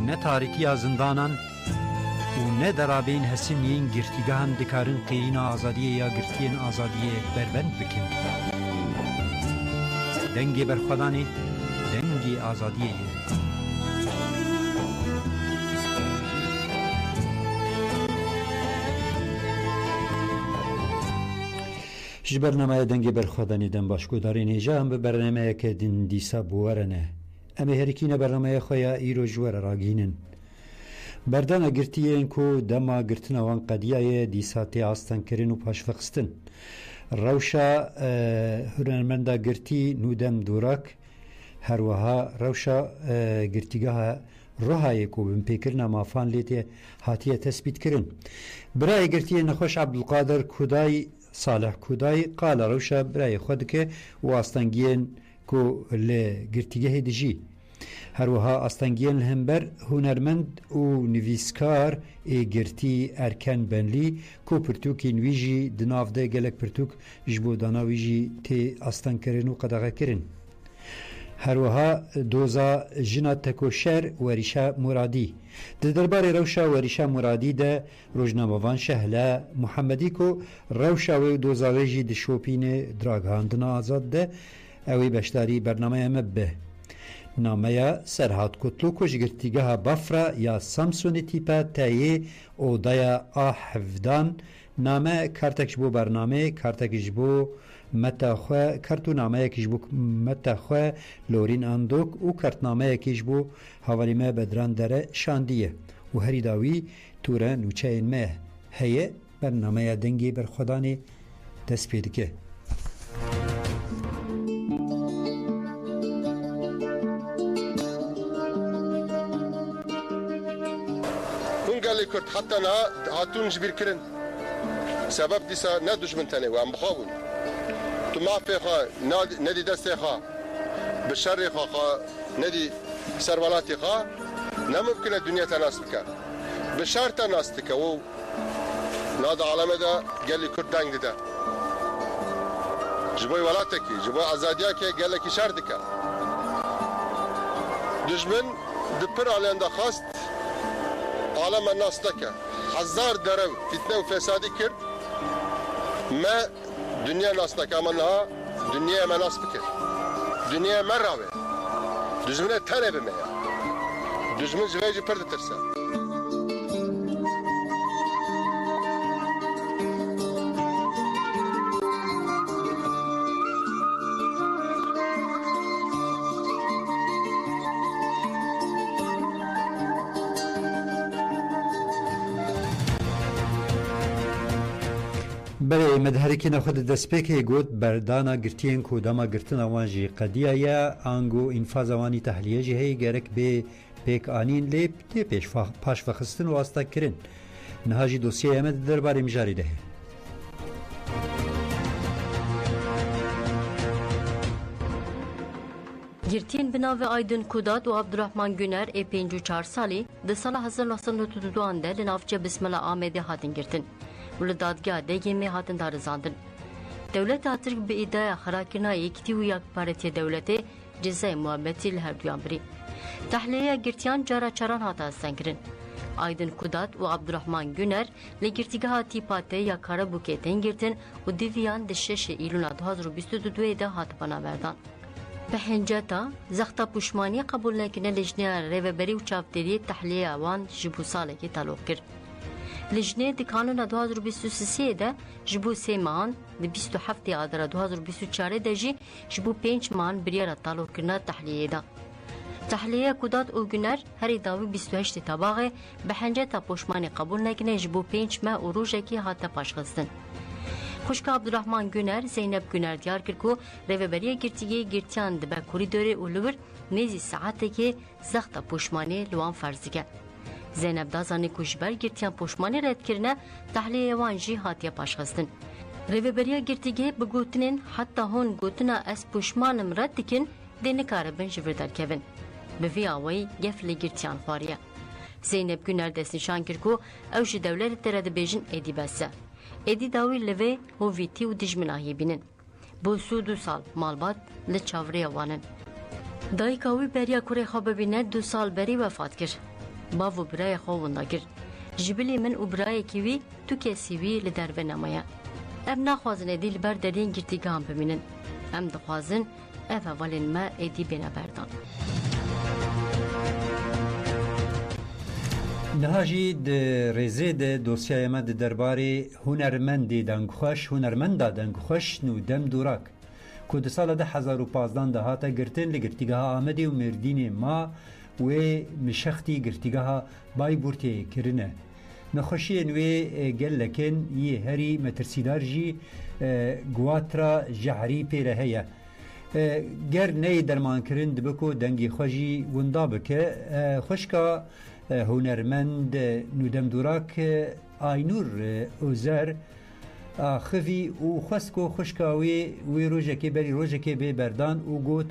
نه تاریکی زندانان و نه درابین حسین این گرتیگاهن دکارن قیرین آزادیه یا گرتین آزادیه بربند بکن. دنگی برخودانی دنگی آزادیه. ji bernameye dengê berxwedanî dem başgudarê nêja em bi bernameyeke din dîsa biwerine. Em ê herîkîne bernameye xwe ya îro ji we re ragihînin. Berdana girtiyên ku dema girtina wan qediyayê dîsa tê astankirin û paşvexistin. Rewşa hunermenda girtî nûdem durak her wiha rewşa girtîgeha Rohayê ku binpêkirina mafan lê tê hatiye tespîtkirin. Birayê girtiyê nexweş Abdulqadir Kuday Salih Kuday qala rewşa birayê xwe dike û astangiyên ku li girtîgehê dijî. Her wiha astangiyên li hember hunermend û nivîskar ê girtî Erken Benlî ku pirtûkên wî jî di nav de gelek pirtûk ji bo dana wî jî tê astankirin û qedexekirin. Her wiha doza jina tekoşer Werîşa Muradî. Di derbarê rewşa Werîşa Muradî de rojnamevan Şehla Muhemmedî ku rewşa wê û doza wê jî di şopînê draghandina azad de ew ê beşdarî bernameya me be. Nameya Serhat Kutlu ku ji girtîgeha Bafra ya Samsunê tîpe teyê odaya a hevdan name kartek ji bo bernamê kartek ji bo meta xwe kart û nameyekî ji bo meta xwe Lorîn Andok û kartnameyekî ji bo Havalîme Bedran Dere şandiye û herî da wî tûre nûçeyên me heye bernameya dengê berxwedanê dest pê dike. Gelê Kurd heta niha hatûn ji bîr kirin. Sebeb dîsa ne dijmin tenê wan bixwebûn. Tu mafê xwe nedî destê xwe bi şerê xwe nedî serwelatê xwe nemimkin e dunya te nas bike. Bi şer te nas dike û nada alemê de gelê Kurd deng dide. Ji bo welatekî, ji bo azadiyekê gelekî şer dike. Dijmin di pir alên de xast aleme nas dike. Hezar derew fitne û fesadî kir me dünya nas dike ama niha dünyaya me nas bikir. Dünyaya me rawê. Dijminê tenê bime ya. Dijmin ji vê jî pir ditirse. بله مدهرکی نخود دستپیکه گوت بردانا گرتین کو دما گرتنا وان جی قدیه یا آنگو انفاز وانی تحلیه جی هی گرک به پیک آنین لیب تی پیش پاش فخستن و آستا کرن نهاجی دوسیه امد درباره مجاری ده. Girtiyên binavê Aydın Kudat û Abdurrahman Güner ê 54 salî di sala 1992 de li navçe Bismillah Amedê hatin girtin û li dadgeha DGM hatin darizandin. Dewleta Tirk bi îdaya xerakirina Yekîtî û Yekparetiya Dewletê cezayê muhabbetî li her duyan birî. Tehliyeya girtiyan cara çaran hata stenkirin. Aydın Kudat û Abdurrahman Güner li girtîgeha Tîpatê ya Karabûkê tên girtin û diviyan di 6 îlûna 2022 de hat banaverdan. به هنجتا زختا پوشمانی قبول نکنه لجنه ریوبری و چاپدری تحلیه وان جبو ساله که تعلق کرد. لجنه دی کانون 2023 ده جبو 3 مان دی 27 آذر 2024 ده جی جبو 5 مان بریار تعلق کرنا تحلیه ده. تحلیه کدات او گنر هری داوی 28 تباغه به هنجتا پوشمانی قبول نکنه جبو 5 ماه و روژه که حتی پاشخستن. Xoşka Abdurrahman Güner, Zeynep Güner diyar kir ku reveberiye girtiye girtiyan dibe koridorê û li wir nêzî saeteke zexta poşmanê li wan ferz dike. Zeynep da zanî ku ji ber girtiyan poşmanê redkirine tehliyê wan jî hatiye paşxistin. Reveberiya girtiye bi gotinên heta hûn gotina ez poşmanim red dikin dê nikaribin ji vir derkevin. Bi vî awayî gef li girtiyan xwariye. Zeynep Güner destnîşan kir ku ew ji dewletê te re dibêjin êdî bes e. Edi dawi li vê hovîtî û dijminahiyê bînin. Bo sû 2 sal malbat li çavrêya wan in. Dayîka wî beriya kurê xwe bibîne 2 sal berî wefat kir. باو برای خوون نگر جبلی من و برای کیوی تو کسی وی لدر و نمایا اب نخوازن دیل بر درین گرتیگان ببینن ام دخوازن اف اولین ما ایدی بنا بردان نهاجی رزید دوسیای ما درباره هنرمندی دنگخوش هنرمندا دنگخوش نو دم دوراک که در سال 2015 دهاتا گرتن لگرتیگاه آمدی و مردین ما و مشختی گرتیگاه بای بورتی کرنه نخوشی نوی گل لکن یه هری مترسیدار جی گواترا جهری پیره هیا گر نی درمان کرن دبکو دنگی خوشی وندا بکه خوشکا هنرمند نودم دوراک آینور اوزر خوی و خسکو خوشکاوی وی روژکی بری روژکی بی بردان و گوت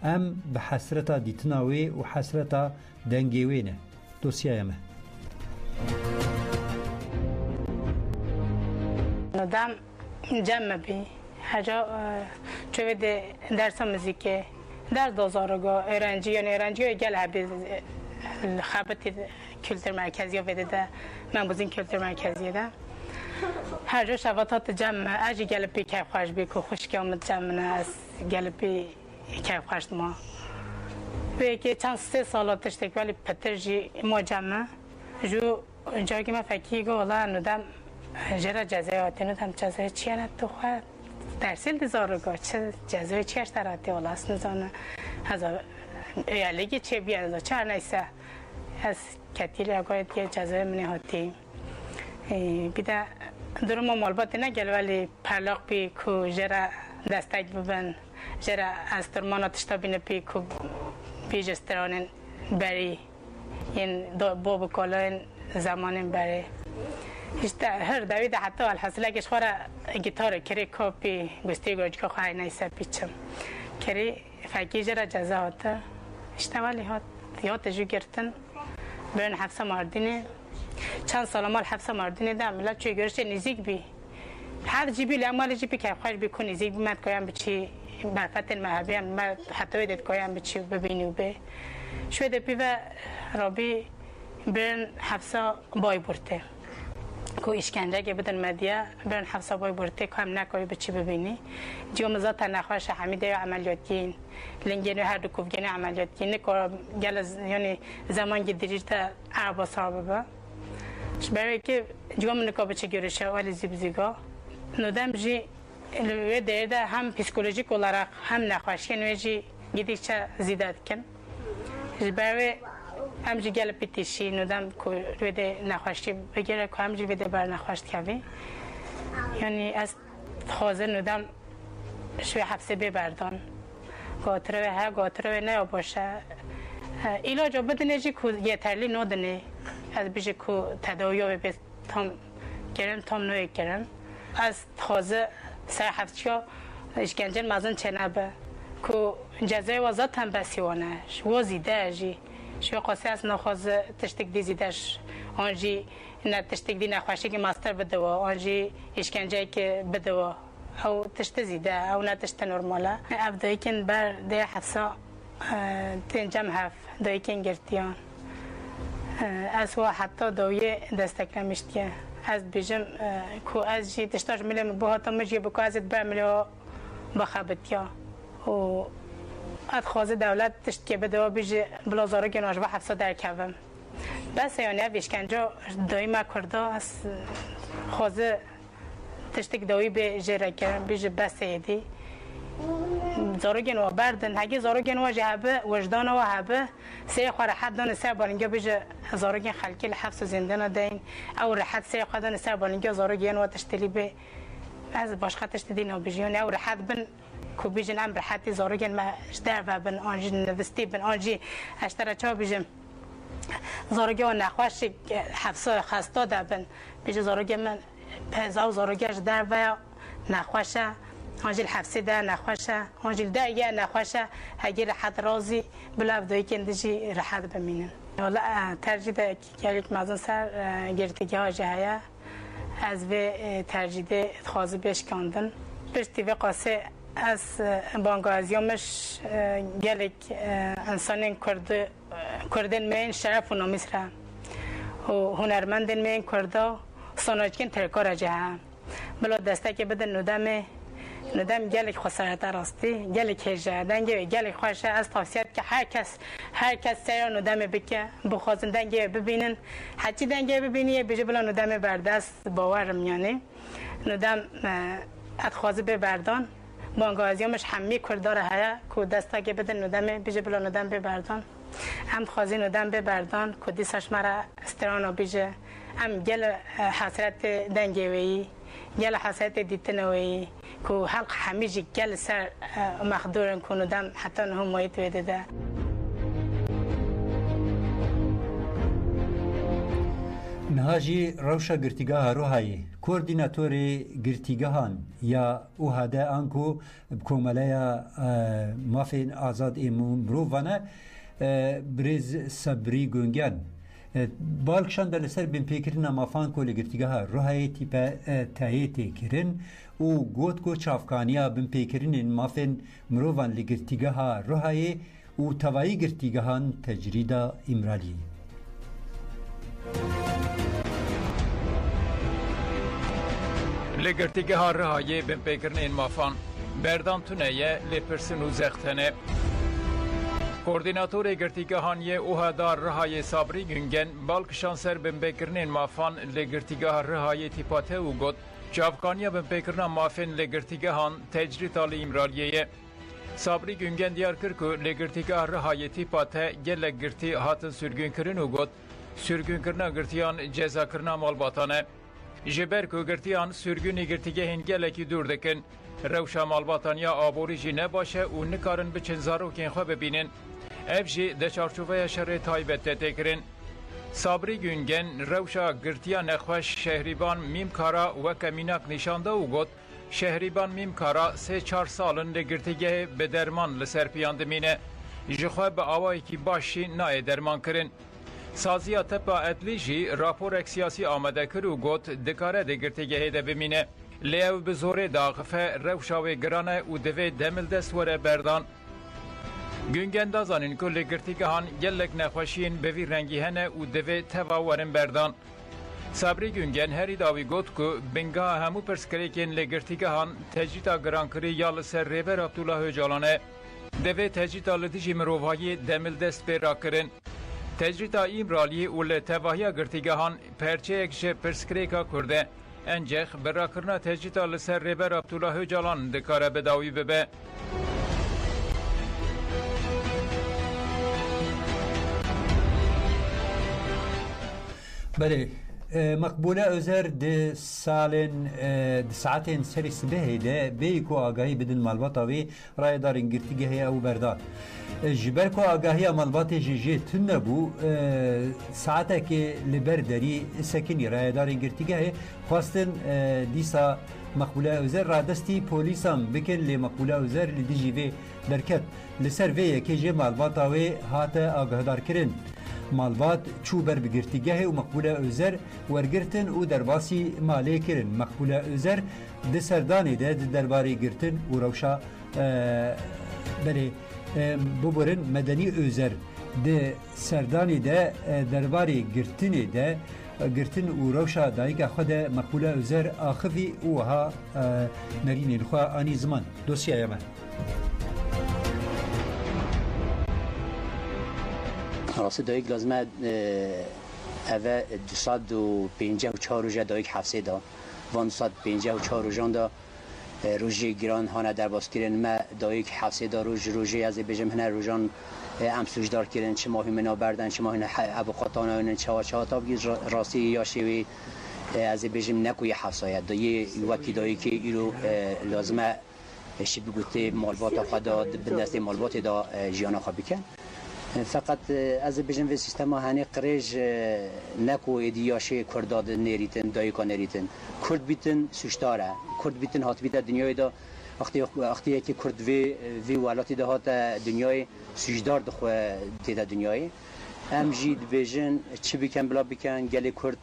ام به حسرتا دیتناوی و حسرتا دنگیوینه دوسیه امه ندم جمع بی هجا چوی درس موزیک در دوزارگاه ایرانجی یعنی ایرانجی گل هبی خبرتی کلتر مرکزی ویده ده من بزین کلتر مرکزی ده هر جا شباتات جمع اجی گل پی کیف خوش بی که خوشکی آمد جمع نه از گل پی کیف خوش ما به که چند 3 سالات تشتک ولی پتر جی ما جمع جو جایی که من فکری گو والله ندم جرا جزایاتی ندم جزای چیه نه تو خواه درسیل دزارگاه چه جزای چی اشتراتی والله است نزانه هزار ایالگی چه بیاد چه نیسته از کتیل اگاید که جزای منی هاتی بیده درم مالباتی نگل ولی پرلاق بی که جرا دستک ببن جرا از درماناتش بینه بی که بیجسترانین بری این بو بکالین زمانین بری işte her davide hatta alhasla ki şora gitar kere kopi gösteriyor ki خواهی نیست پیچم کری فکیجر جزا هاته işte ولی هات یاد جو گرتن برن حفظ مردینه چند سال مال حفظ مردینه ده ملت چه گرشه نزیک بی هر جیبی لامال جیبی که خوش بی کنی نزیک مت کویم بچی معرفت مذهبی هم حتی دید کویم بچی ببینی و به شوید پی و رابی برن حفظ بای برته کو اشکنجه که بدن مدیا برن حفظ بای برته که هم نکوی بچی ببینی جو مزات نخواش حمیده عملیاتین لنگینو هر دو کوفگینه عملیاتین نکار گل یعنی زمان گدریج تا عربا صاحبه با برای که جو من نکا بچی گرشه ولی زیبزیگا ندم جی لوی درده هم پسیکولوژیک olarak هم نخواش کنه جی گیدی چه زیادت کن برای همچی گل پیتیشی ندم که روی نخواستی بگیره که همچی روی بر نخواست کبی یعنی از خوازه ندم شوی حبسه ببردان گاتروه ها گاتروه نه باشه علاج بدنه جی که یترلی ندنه از بیشه که تداوی به تام گرن تام نوی گرن از خوازه سر حبسچی اشکنجه مزن چه نبه که جزای وزاد هم بسیوانش وزیده جی شو قصه از نخواز تشتک دیزیدش آنجی نه تشتک دی نخواشی که ماستر بده و آنجی اشکنجه که بده و او تشت زیده او نه تشت نرماله افدایی کن بر ده حفظا تنجم هف دایی کن گرتیان از و حتی دایی دستک نمیشتیه از بیجم که از جی تشتاش ملیم بهاتا مجی بکو ازت برملو بخابتیا و اد خوازه دولت تشت که بده و بیجه بلازارو گناش و حفظا در کبم بس یعنی ویشکنجا دایی ما کرده از خوازه تشتک دایی به جره کرن بیجه بس ایدی زارو گنوا بردن هگی زارو گنوا جهبه وجدان و هبه سه خوار حد دان سه بالنگا بیجه زارو گن خلکی لحفظ زندان دین او رحت سه خدان سه بالنگا زارو گنوا تشتلی به از باشخه تشتدین و بیجه او رحت بن کو بیجن ام رحتی زارو گن ما اشتر و بن آنجی نوستی بن آنجی اشتر چا بیجم زارو گن نخواش حفظ خسته دبن بیجه زارو گن من پزاو زارو گش در و نخواشه آنجیل حفظی ده نخواشه آنجیل ده یه نخواشه هگی راحت رازی بلاف دوی کندجی راحت بمینن ولی ترجیح ده یک مازن سر گرتگی ها جهیا از و ترجیح ده خوازی بیش کندن پشتی و قاسه از بانگازیامش گلک انسان کردن من شرف و نامیس را و هنرمندن من کردا صنعتکن ترکار جهان بلا دسته که بدن ندم گلک خسارت راستی گلک هجا دنگه گلک خوشه از توصیت که هر کس سر ندم بکه بخوازن دنگه ببینن حتی دنگه ببینی بجه بلا ندم بردست باورم یعنی ندم اتخوازه به بردان بانگازیامش همی کرداره هیا که دسته که بدن ندم بجه بلا ندم به بردان هم خوازی ندم به بردان که دیساش مرا استرانو بجه هم گل حسرت دنگه وی گل حسرت دیتنوی که حلق همیشه گل سر مخدورن کنه دم حتی نه مایت ویده ده نهاجی روشا گرتیگاه روحایی کوردیناتوری گرتیگاهان یا اوهاده آنکو بکوملیا مافین آزاد مروفانه بریز صبری گونگن بالکشان در لسر بین پیکرین مافان کو لگرتیگاه روحایی تیپا تاییتی کرن و گوت کو چافکانیا بین پیکرین مافین مروفان لگرتیگاه روحایی و توایی گرتیگاهان تجریدا امرالی لگرتیگاه روحایی بین پیکرین مافان بردان تونیه لپرسن و زختنه کوردیناتور گرتیگاهانی اوهدار رهای صبری گنگن بالکشان سر بین بکرنین مافان لگرتیگاه رهای تیپاته و گد چافکانیا بین بکرنا مافین لگرتیگاهان تجری تالی امرالیه صبری گنگن دیار کر که لگرتیگاه رهای تیپاته گل گرتی هاتن سرگون کرن و گد سرگون کرنا گرتیان جزا کرنا مالباتانه جبر که گرتیان سرگونی گرتیگه گلکی دور دکن روشا مالباتانیا آبوری جی نباشه و نکارن به چنزارو کن خواه ببینن اف جی ده چارچوبه شر تایبت تکرین صبری گونگن روشا گرتیا نخوش شهریبان میم کارا و کمیناک نشانده و گد شهریبان میم کارا 3-4 سالن لگرتیگه به درمان لسر پیاندمینه جخواه به آوائی که باشی نای درمان کرن سازیا تپا ادلی جی راپور سیاسی آمده کرو گد دکاره لگرتیگه ده بمینه لیو به زور داغفه روشاوی گرانه و دوی دمل دست وره بردان گونگن دازانین که لگرتیگاهان گلک نخوشین بوی رنگی هنه و دوی تواورن بردان صبری گونگن هری داوی گوت که بنگاه همو پرسکریکین لگرتیگاهان تجریتا گرانکری یال سر ریبر عبدالله جالانه دوی تجریتا لدیجی مروفایی دمل دست بیر را کرن تجریتا ایمرالی و لتواهی گرتیگاهان پرچه اکش پرسکریکا کرده انجخ برا کرنا تجریتا لسر ریبر عبدالله جالان دکاره بداوی ببه بله مقبوله ازر ده سالن ده ساعتين سری سبه ده بیکو آگاهی بدن مالباطاوی رای دارن گرتیگه او بردار جبر کو آگاهی مالبات جی تنبو ساعته که لبر داری سکنی رای دارن گرتیگه خواستن دیسا مقبوله ازر را دستی پولیسام بکن لی مقبوله ازر لی دیجی وی درکت لسر وی که جی مالباطاوی هات آگاه دار کرن مالبات چوبر بگرتیگه و مقبوله ازر ورگرتن و درباسی مالی کرن مقبوله ازر ده سردانی ده درباری گرتن و روشا بله ببرن مدنی ازر ده سردانی ده درباری گرتنی ده گرتن و روشا دایگه خود مقبوله ازر آخفی و ها نرین خواه آنی زمان دوسیه یمن راستی دایک لازمه اوه 254 روزه دایک حفظه دا 254 روزان دا روزی گران هانه در باز کرن ما دایک حفظه دا روزی از بجم هنه روزان امسوج دار کرن چه ماهی منا بردن چه ماهی ابو خطانه هنه چه تا بگیز راستی یا شوی از بجم نکوی حفظه دا یه وکی دایک ایرو لازمه شی بگوته مالبات خدا بندسته مالبات دا جیانا خواه بکن فقط از بجن و سیستم هنی قریج نکو ایدیاشه کرداد نریتن دایکا نریتن کرد بیتن سوشتاره کرد بیتن هات بیت دنیای دا وقتی که کرد وی ولاتی دا هات دنیای سوشدار دخو تیدا دنیای ام جید بجن چی بکن بلا بکن گلی کرد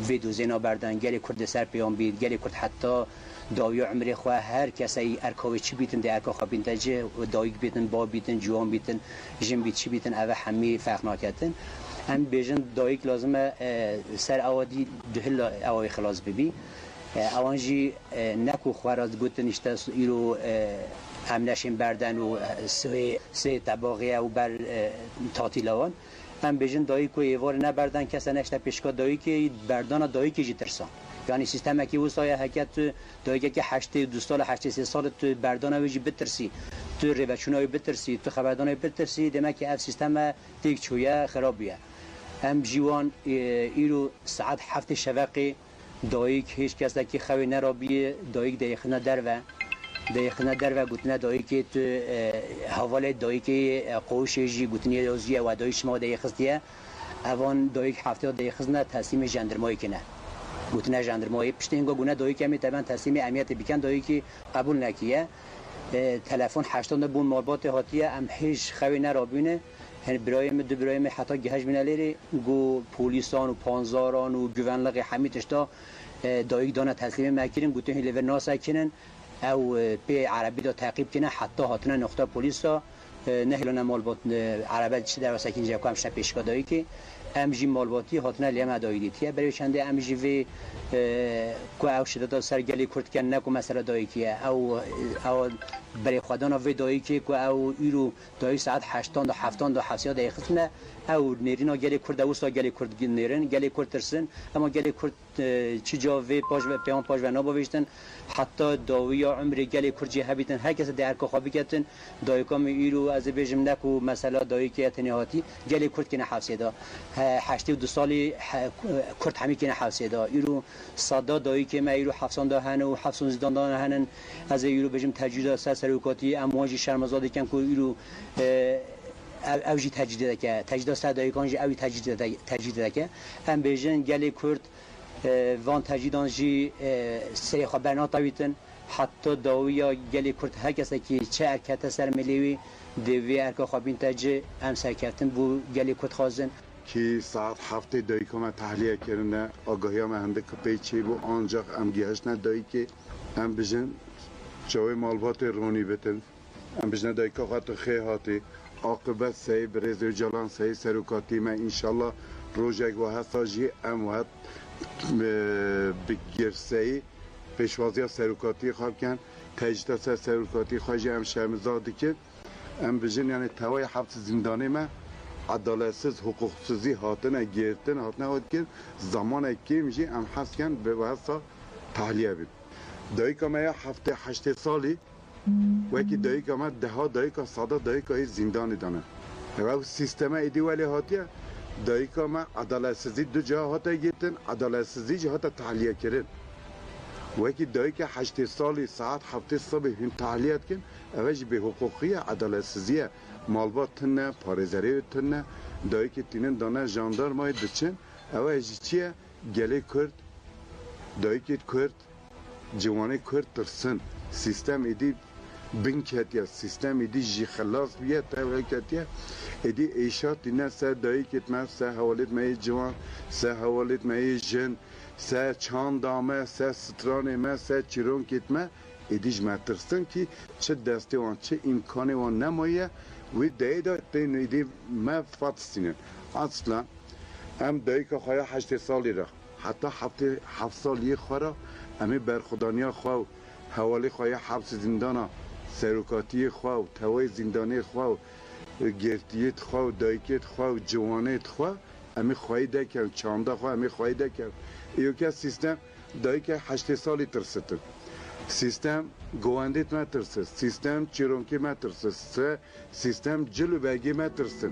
وی دو زینا بردن گلی کرد سر پیام بید گلی کرد حتی داوی عمری خواه هر کسی ارکاوی چی بیتن ده ارکا خواه بیتن جه دایک بیتن با بیتن جوان بیتن جن بیت چی بیتن اوه همی فرق ناکتن هم بیشن دایک لازمه سر آوادی دهل آوای خلاص ببی آوانجی نکو خوارد گوتن اشته ایرو هم نشین بردن و سه طباقه و بر تعطیلوان هم بیشن دایک و ایوار نبردن کسی نشته پیشکا دایک بردان دایک جی ترسان یعنی سیستم که وسای حرکت دایک که 82 سال 83 سال تو بردان ویجی بترسی تو روچونای بترسی تو خبردانای بترسی دمک اف سیستم تیک چویا خرابیه هم جوان ایرو ساعت 7 شفقی دایک هیچ کس که خوی نرابیه دایک دایخنا درو گوتنه دایک تو حواله دایک قوشی گوتنی روزیه و دایش ما دایخستیه اوان دایک هفته دایخزنه تصمیم ژاندارمایی کنه گوتنه ژاندارمایی پشتینگو گونه دایک می تبان تصمیم امنیت بیکن دایکی قبول نکیه تلفن 80 بون مالبات هاتیه ام هیچ خوی نرابینه هن برایم دو برایم حتی گهج بینالیری گو پولیسان و پانزاران و گوونلق حمیتش تا دایک دانه تسلیم مکرین گوتن هلیور ناسا کنن او پی عربی دا تعقیب کنن حتی هاتنه نقطه پولیسا نهلون مالبات عربی چی در واسه کنجا کام شب پیشگاه دایکی امجی مالباتی هاتنه لیم ادایی دیتیه برای چنده امجی وی کو او شده سرگلی کرد کن نکو مثلا دایکیه او برای خودان وی دایکی کو او ایرو دای ساعت 80 و 70 و 70 دقیقه نه او نیرینا گلی کرد او سا گلی کرد نیرن گلی کرد ترسن اما گلی کرد چی جا وی پاش و پیام پاش و نابویشتن حتی داوی عمری گلی کرد جه بیتن هر کس در کو خوابی کتن دایکام ایرو از بیجم نکو مثلا دایکی تنهاتی گلی کرد کنه 700 82 سالی کرد همی کنه 700 ایرو صدا دایی که ما ایرو 700 هن و 700 زندان هنن از ایرو بجم تجدید سرکاتی امواجی شرمزاده کن که ایرو اوجی تجدید که تجدید صدای کانجی اوی تجدید که هم بجن گلی کرد وان تجدیدانجی سری خبر ناتویتن حتی داویا گلی کرد هر کسی که چه حرکت سر ملیوی دوی ارکا خوابین تجه هم سرکفتن بو گلی کرد خازن که ساعت 7 دایکم تحلیه کردن آگاهی هم هنده کپی چی بو آنجا هم گیهش ندایی که هم بجن جوی مالبات رونی بتن هم بجن دایکا خاطر خیه هاتی عاقبت سعی برز و جلان سعی سروکاتی من انشالله روژک و هستاجی ام و بگرسایی پیشوازی سروکاتی خواب کن تجدید سروکاتی خواهی هم شرمزاده که هم بجن یعنی توای حبس زندانی من عدالتسز حقوقسزی هاتنه گرتن هاتنه هات کرد زمان که میشه ام حس کن به واسه تحلیه بید دایکا ما 7-8 سالی وکی دایکا ما 10 دایکا 100 دایکا زندانی دانه و سیستم ایدی ولی هاتیه دایکا ما عدالتسزی دو جا هاته گرتن عدالتسزی جا هاته تحلیه کردن وکی دایکا 8 سالی ساعت 7 صبح هن تحلیت کن اوش به حقوقی عدالتسزیه مالبات تنه پارێزەری تنه دایی که تینن دانه ژاندارمای دچن اوه چیه گله کرد دایی که کرد جوانه کرد ترسن سیستم ایدی بین کتیه سیستم ایدی جی خلاص بیه تاوه کتیه ایدی ایشات تینه سه دایی که تمه سه حوالت مای جوان سه حوالت مای جن سه چان دامه سه ستران ما سه چیرون کتمه ایدیش ما ترسن که چه دسته وان چه امکانه وان نمایه وی دایدا تینیدی ما فاتستینه اصلا ام دایکا خواهی 8 سالی را حتی 7 سالی خورا امی برخودانیا خواه حوالی خواهی حبس زندانا سروکاتی خواه توای زندانی خواه گرتیت خواه دایکت خواه جوانیت خواه امی خواهی دکن چانده خواه امی خواهی دکن ایو که سیستم دایکا 8 سالی ترسته سیستم گواندیت ما ترسه سیستم چیرونکی ما ترسه سیستم جلو بگی ما ترسه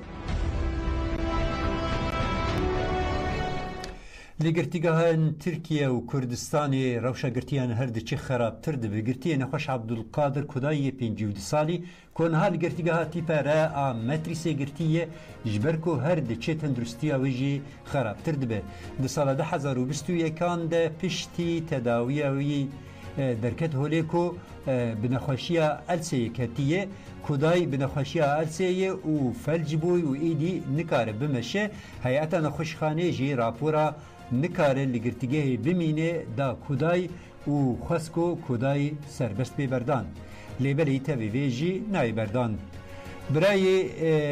لگرتیگاهان ترکیه و کردستانی روشاگرتیان هرد چه خرابتر دبه گرتیه نخوش عبدالقادر کدای 52 سالی کنها لگرتیگاه تیپره متریسه گرتیه جبرکو هرد چه تندرستی ویجی خرابتر دبه ده سال 2021 ده پشتی تداویوی درکت هولیکو بنخوشیا السه کتیه کدای بنخوشیا السه و فلج بوی و ایدی نکاره بمشه هیئت نخوشخانه جی راپورا نکاره لگرتیگه بمینه دا کدای و خسکو کدای سربست ببردان لیبری تاوی ویجی نای بردان برای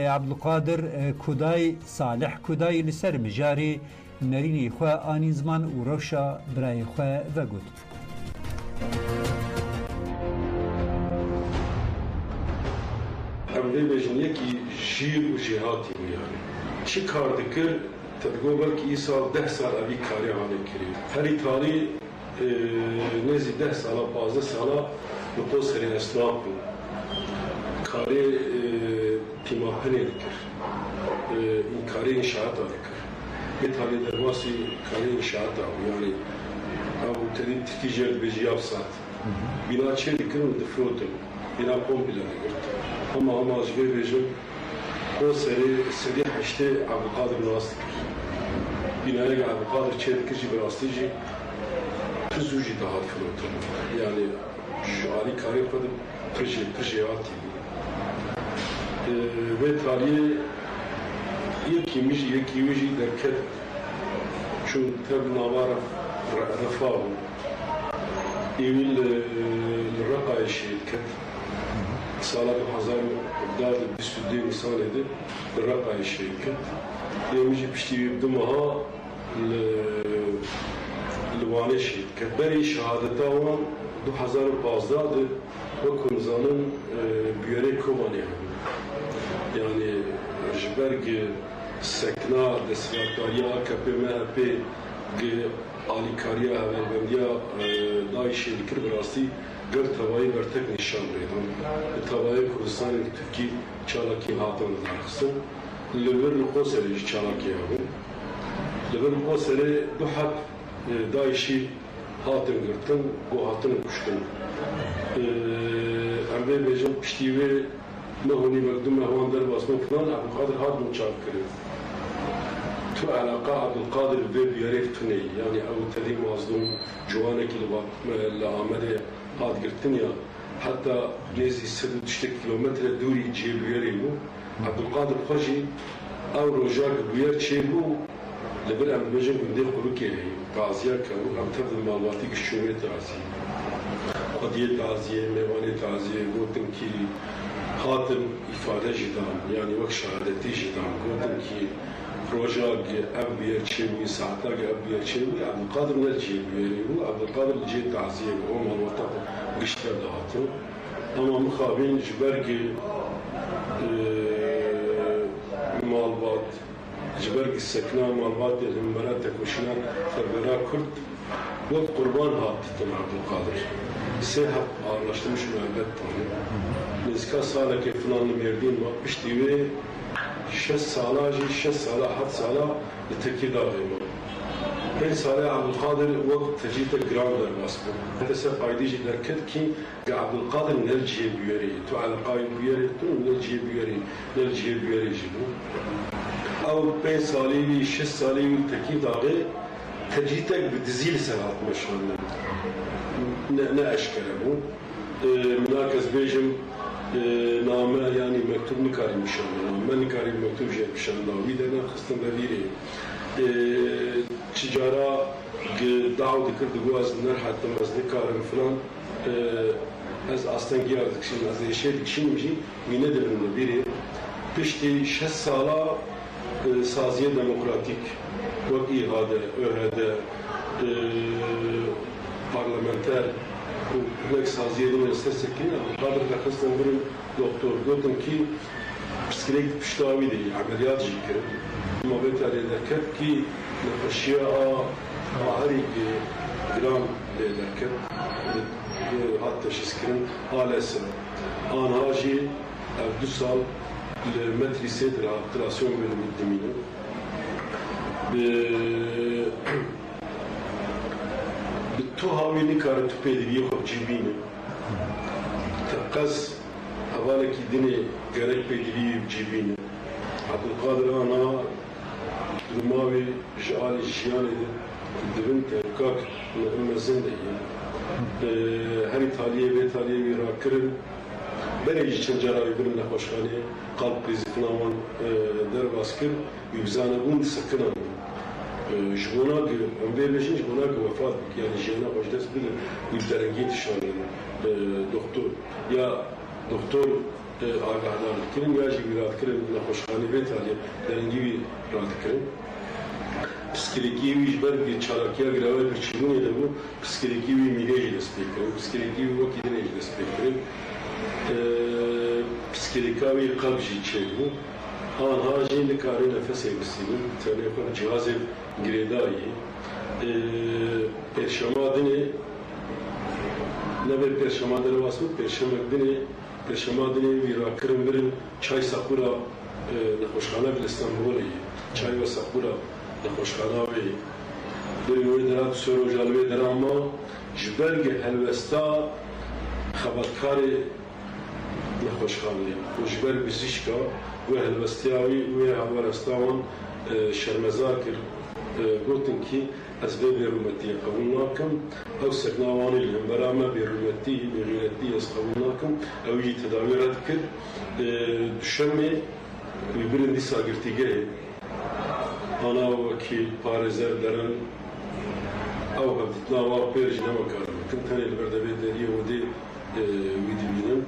عبدالقادر کودای صالح کودای لسر مجاری نرینی خواه آنی زمان و روشا برای خواه وگود. امروی بجن یکی جیر و جهاتی میانی چی کار دکر تدگو بلکه ای سال 10 سال اوی کاری آنه کرید هری تالی نزی 10 سالا 15 سالا بطو سری اسناب بود کاری تیماپنه دکر این کاری انشاءات دکر یه تالی درواسی کاری انشاءات یعنی او تدید تیجر بجیاب سات بنا چه دکر و دفروتم بنا کمپیلا دکرد ama ajbe bejim o seri haşte Abdülkadir nasıl binaya Abdülkadir çetkirci bir astıcı tüzücü daha fırlatır yani şu ali kari kadım kırıcı atı ve tarihi yekimiş derket şu tabi navara rafahu evil raqay şirket سال 2022 مثال ده رقع الشركة يوميجي بشتي بدمها لوانه شركة بري شهادتاوان 2015 ده وكم زانن بيوري كوماني يعني جبرگ سكنا دستگاهداریا KP MHP آلیکاریا هولبندیا دای شرکت براستی گر توایی برتک نشان بیدم توایی کردستان ترکی چالاکی هاتان دارخستن لبر نقصری چالاکی هاون لبر نقصری دو حب دایشی هاتن گرتن و هاتن کشتن امروی بیجم پشتیوه مهونی مقدم مهوان در باسمان فلان عبدالقادر هات مچاک کرد تو علاقه عبدالقادر به بیاریف تونی یعنی او تدیم مازدوم جوانه که لآمده هاد گرتن یا حتی نیزی 180 کیلومتر دوری جیبویری بو عبدالقادر خوشی او روژاک بویر چه بو لبر ام بجن گنده خلوکه قاضیه که ام تفضل مالواتی گشتشومه تعزیه قضیه تعزیه میوانه تعزیه گوتن کی خاتم ifade جدام yani وقت شهادتی جدام گوتن کی روژاک اب بیر چه بوی ساعتاک اب بیر چه بوی عبدالقادر نلجی بویری بو عبدالقادر لجی تعزیه او مالواتا گشتر دهاتو اما مخابین جبرگی مالبات جبرگی سکنا مالبات المرات تکوشنا فربرا کرد وقت قربان هاتتن عبدالقادر سه حب ağırlaştırmış müebbet tanı. Nizka sala ke falan merdin bakmış diye 6 sala hat sala teki dağıyma. Her sala Abdülkadir vakt tecite grander basbu. Hese faydici derket ki Abdülkadir nerciye büyeri. Tu alaqayı büyeri tu nerciye büyeri jibu. Av 5 sali 6 sali teki dağı tecite bdizil salat meşhurlar. Ne aşkara bu. Münakaz bejim name yani mektup nikarim inşallah. Ben nikarim mektup jet inşallah. Bir de ne kısım beviri. Ticara davet kırdı bu azınlar hatta az nikarim falan. Az aslan girdik şimdi az yaşadık şimdi yine de bunun biri. Pişti 6 sala saziye demokratik vak ihade, öhede parlamenter nek saziyenin üniversitesi Abdülkadir Rakıs'tan bir doktor gördüm ki psikolojik piştavi değil, ameliyat jikir. Ama betali derket ki nefeşiya ahari gram derket hatta şiskirin alesi anhaji 2 sal metrise de la operasyon bölümü demini تو هاوینی کار تو پیدوی خوب جیبینه تقص حواله کی دنی گرک پیدوی جیبینه عبدالقادر آنا درماوی جعال جیانه دبن ترکاک نغمه زنده هر ایتالیه وی را کرن برای چند جرایی برن نخوشخانه قلب کریزی کناوان در باز کرد یوزانه بون سکنان جبوناك هم بيجين جبوناك وفاة يعني جينا وجدت بال والدرجات الشغل دكتور يا دكتور آگاهدار دکرین یا جی ویراد کرن نخوشخانه بیت هالی درنگی راد کرن پسکریکی ویش برگی چالاکیا گراوی برچیمونی دبو پسکریکی وی میلیجی دست بکرن پسکریکی وی وکی دنیجی دست بکرن پسکریکاوی قلبجی چیدو آنها جی نکاری نفسی بسیدن تانه خود جهاز گریدایی پرشمادنی نبی پرشمادنی واسمت پرشمادنی ویرا کرن برن چای ساکورا نخوشخانه بالستانبولی چای و ساکورا نخوشخانه وی برن وی درات سورو جالوی دراما جبرگ هلوستا خبرکاری نخوشخانه و جبر بزیشکا و هلوستیاوی و هلوستاوان شرمزار کرد گوتن کی از بیرومتی قبول نکم او سکناوانی لهم برامه بیرومتی بغیرتی از قبول نکم او یی تداوی رد کرد شمی بیرندی ساگرتیگه آنا وکی پارزر درن او هفتنا وار پیرج نمکارم کم تنی لبردوی داری و دی ویدی بینم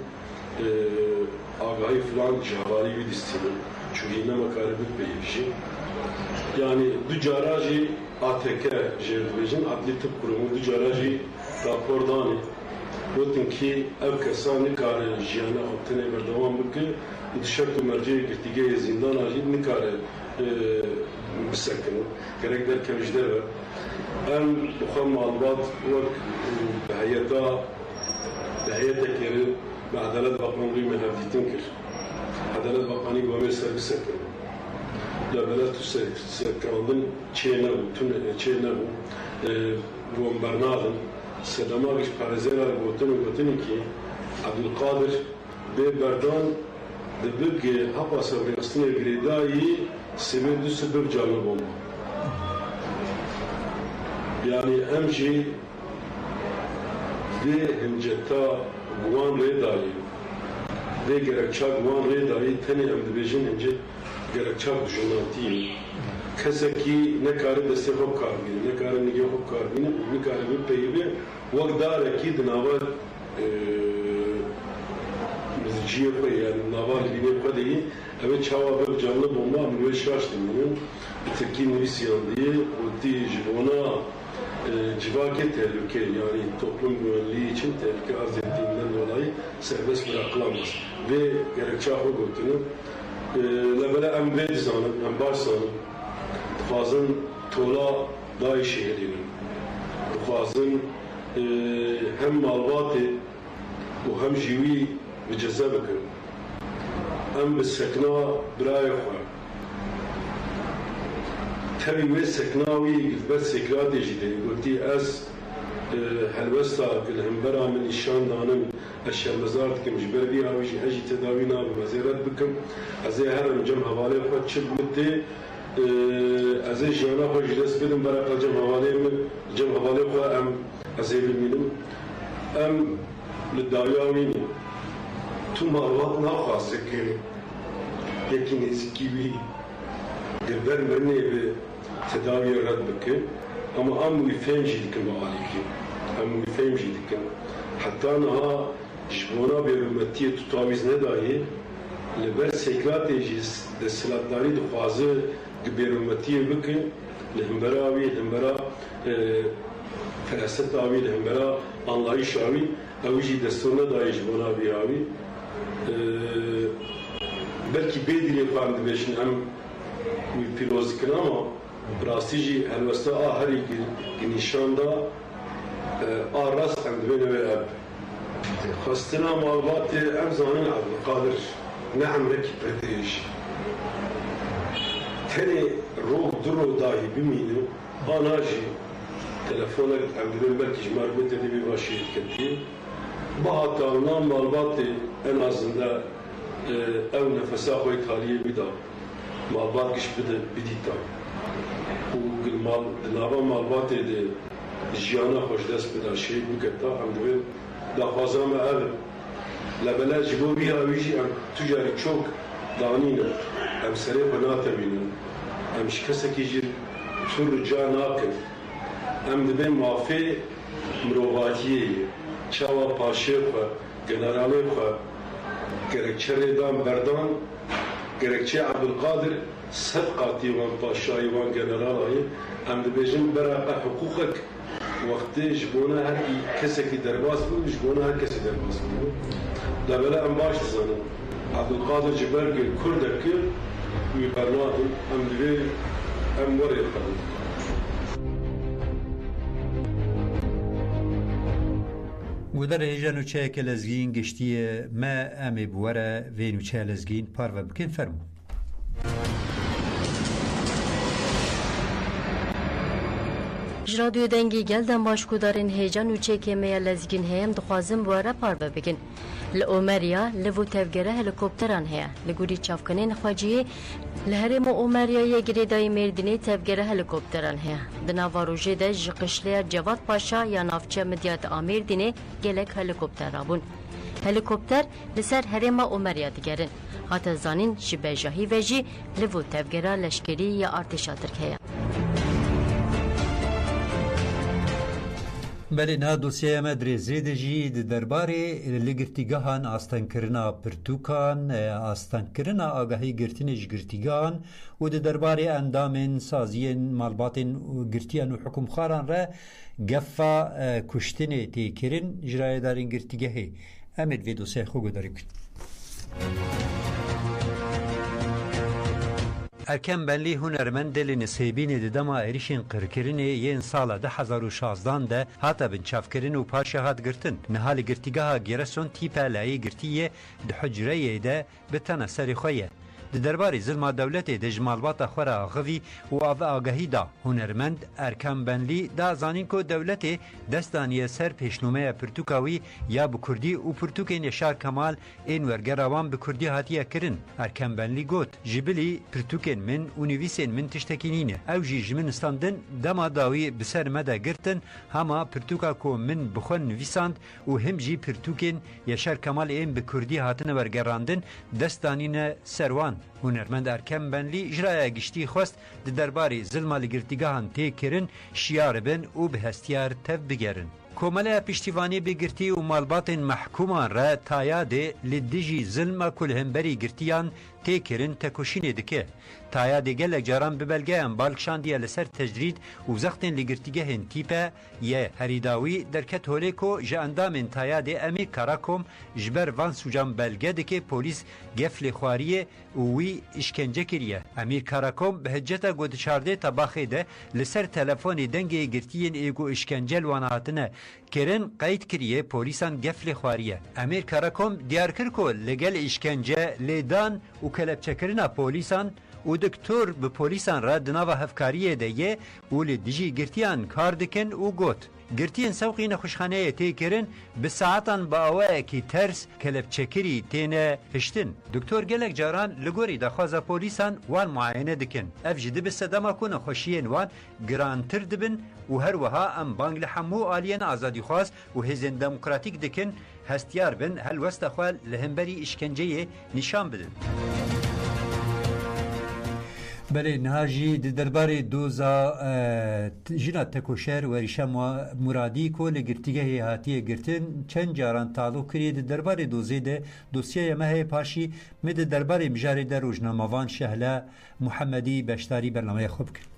آگاهی فلان جهواری ویدی استیدم چونی نمکارم بیبیشی yani du caraji ATK jerdibêjin Adli Tıp Kurumu du caraji rapordanê gotin ki ev kesa nikare jiyana xwe tenê berdewam bike di şert û merceyê girtîgehê zîndana jî nikare bisekin gerek derkeve ji derve em xwe malbat wek bi heyetekê re bi Edalet Bakanlığî me hevdîtin kir Edalet Bakanî gomê ser bisekin لبلاد سكاندن چینه بود بوم برنادن سدماغش پارزیرا گوتنی کی عبدالقادر به بردان دبیگه هپا سبریستنی گریدایی سبب دو سبب جالب بوم yani emji de hemceta guan redayı de gerekçak guan redayı teni emdibejin hemcet gerekçak düşünantiyim. Keseki ne karı deste hop karbini, ne karı nige hop karbini, ne karı bir peyibi, vakdare ki dinavar müziğe koy yani navar bine koy değil. Evet çava böyle canlı bomba amülüye şaştım bunun. Bitirki nivisiyan diye, o diye ona civake tehlike yani toplum güvenliği için tehlike arz ettiğinden dolayı serbest bırakılamaz. Ve gerekçak o götünü لبلا ام بید زانم ام باش زانم خوازن تولا دای شهرینم خوازن هم مالباتی و هم جیوی بجزه بکن ام بسکنا برای خواه تبی وی سکناوی گلبت سکراتی جیده گلتی از هلوستا كلهم برا من الشان دانم اشياء مزارت كم جبر بي او اجي تداوينا بمزيرات بكم ازي هرم جم حوالي خد شب مدي ازي جانا خو جلس بدم برا جم حوالي خو ام ازي بالمينم ام للداوياويني تو مالوات ناخاسك لكن ازكيبي قبل مني بتداوي رد بكم ama am wifem jîdikin alîkî am wifem jîdikin heta niha ji bona bêrûmetiyê tutawiz nedayê li ber sekratê jî desthilatdarî dixwaze bêrûmetiyê bikin li himbera wî himbera feraseta wî li himbera anlayîşa wî ew jî destur nedayê ji bona vî awî belkî bêdilê xwe em dibêjin em wî pîroz dikin ama راستیجی هلوسته آهری گنیشاندا آراست هم دوینه و اب خواستنا مالبات امزانین عبدالقادر نعم رکی پردیش تنی روح درو داهی بمینه آناجی تلفونه هم دوین belki جمار بده bir başiyet kendi bahatağından malbat en azında ev nefese koy taliye bir da malbat giş bidita mal dinava malbatê de jiyana xweş dest bida şêr biketa em divê daxwaza me ev lebele ji bo vî wî jî em tu carî çok danînin em serê xwe natemînin em ji kesekî jî tur rica nakin em dibên mafê mirovatiyê ye çawa paşê xwe generalê xwe gerekçe Redan Berdan, gerekçe Abdülkadir Sedqati van Paşayı van Generalayı hem de bejim beraber hukukak vakti jibona her keseki derbas bu, jibona her kesi derbas bu. Da böyle en baş zanı Abdülkadir Cibergil Kurdaki Mübarnadın hem de hem var yakalım. ودر هیجان و چه که لزگین گشتیه ما امی بواره وین و چه لزگین پارو بکن فرمو جرادیو دنگی گلدن باشکودارین هیجان و چه که می لزگین هیم دخوازم بواره پارو بکن لأومریا لفو تفگره هلیکوپتران هیا لگوری چافکنین خواجیه لهرم اومریا یه گریدای مردینی تفگره هلیکوپتران هیا دناواروژه ده جقشلیا جواد پاشا یا نافچه مدیات آمیردینی گلک هلیکوپتر رابون هلیکوپتر لسر هرم اومریا دیگرن حتی زانین شبه وجی لفو تفگره لشکری یا ارتشا ترکیه بله نه دوسیه مدری زیده جی درباره لگرتیگاهان آستانکرنا پرتوکان آستانکرنا آگاهی گرتنش گرتیگان و درباره اندام سازی مالبات گرتیان و حکم خاران را گفا کشتن تیکرین جرای دارین گرتیگاهی امید وی دوسیه خوگو داری کن ارکم بنلی هنرمند لنسیبین دما ایریشین قرکرین یین سال 2016 ده هاتا بنچافکرین و پاشه هات گرتن نهال گرتیگاه گرسون تیپا لایی گرتیه ده حجره ده بتنا سری خویه د درباري ظلم دولت د جمالبات خورا غوي او آگاهی دا هنرمند ارکان بنلی دا زانین کو دولت دستانی سر پیشنومه پرتوکاوی یا به کردی او پرتوکین یشار کمال این ورگراوان به کردی هاتیه کرن ارکان بنلی گوت جبلی پرتوکین من اونیویسین من تشتکینینه او جی جمنستاندن دما داوی بسر مدا گرتن هما پرتوکا کو من بخون نویساند او هم جی پرتوکین یشار کمال این به کردی هاتنه ورگراندن دستانین سروان هنرمند ارکان بنلی اجرای گشتی خواست درباری ظلم لگرتیگاهان تیکرن شیار بن و به هستیار تف بگرن کومله پشتیوانی بگرتی و مالبات محکومان را تایاده لدیجی ظلم کلهنبری گرتیان تیکرن تکوشینه دکه تایاده گلک جاران ببلگیان بالکشاندیه لسر تجرید و زختن لگرتیگاهن تیپه یه هریداوی درکت هولیکو جا اندامن تایاده امیر کاراکوم جبر وان سوجان بلگه دکه پولیس گفل خواریه وی اشکنجه کریه امیر کاراکوم به هجتا گودشارده تباخه ده لسر تلفون دنگه گرتیین ایگو اشکنجل وانهاتنه کرن قید کریه پولیسان گفل خواریه امیر کاراکوم دیار کرکو لگل اشکنجه لیدان و کلبچکرنا پولیسان و دکتور به پولیسان را دناو هفکاریه ده و لدیجی گرتیان کار دکن و گوت گرتین سوقین خوشخانه تی کرن به ساعتان با اوه کی ترس کلب چکری تینه هشتن دکتور گلک جاران لگوری دخوازه پولیسان وان معاینه دکن اف جده به صدامه کنه خوشیین وان گرانتر دبن و هر وها ام بانگ لحمو آلین آزادی خواست و هزین دموکراتیک دکن هستیار بن هل وست خوال لهمبری اشکنجه نشان بدن بله نهاجی درباره دوزا جنا تکوشر و ریشم مرادی کو لگرتیگه هاتیه گرتن چند جاران تعلق کرید درباره دوزه ده دوسیه مه پاشی مد درباره مجاری در روزنامه‌وان شهلا محمدی بشتاری برنامه خوب کرد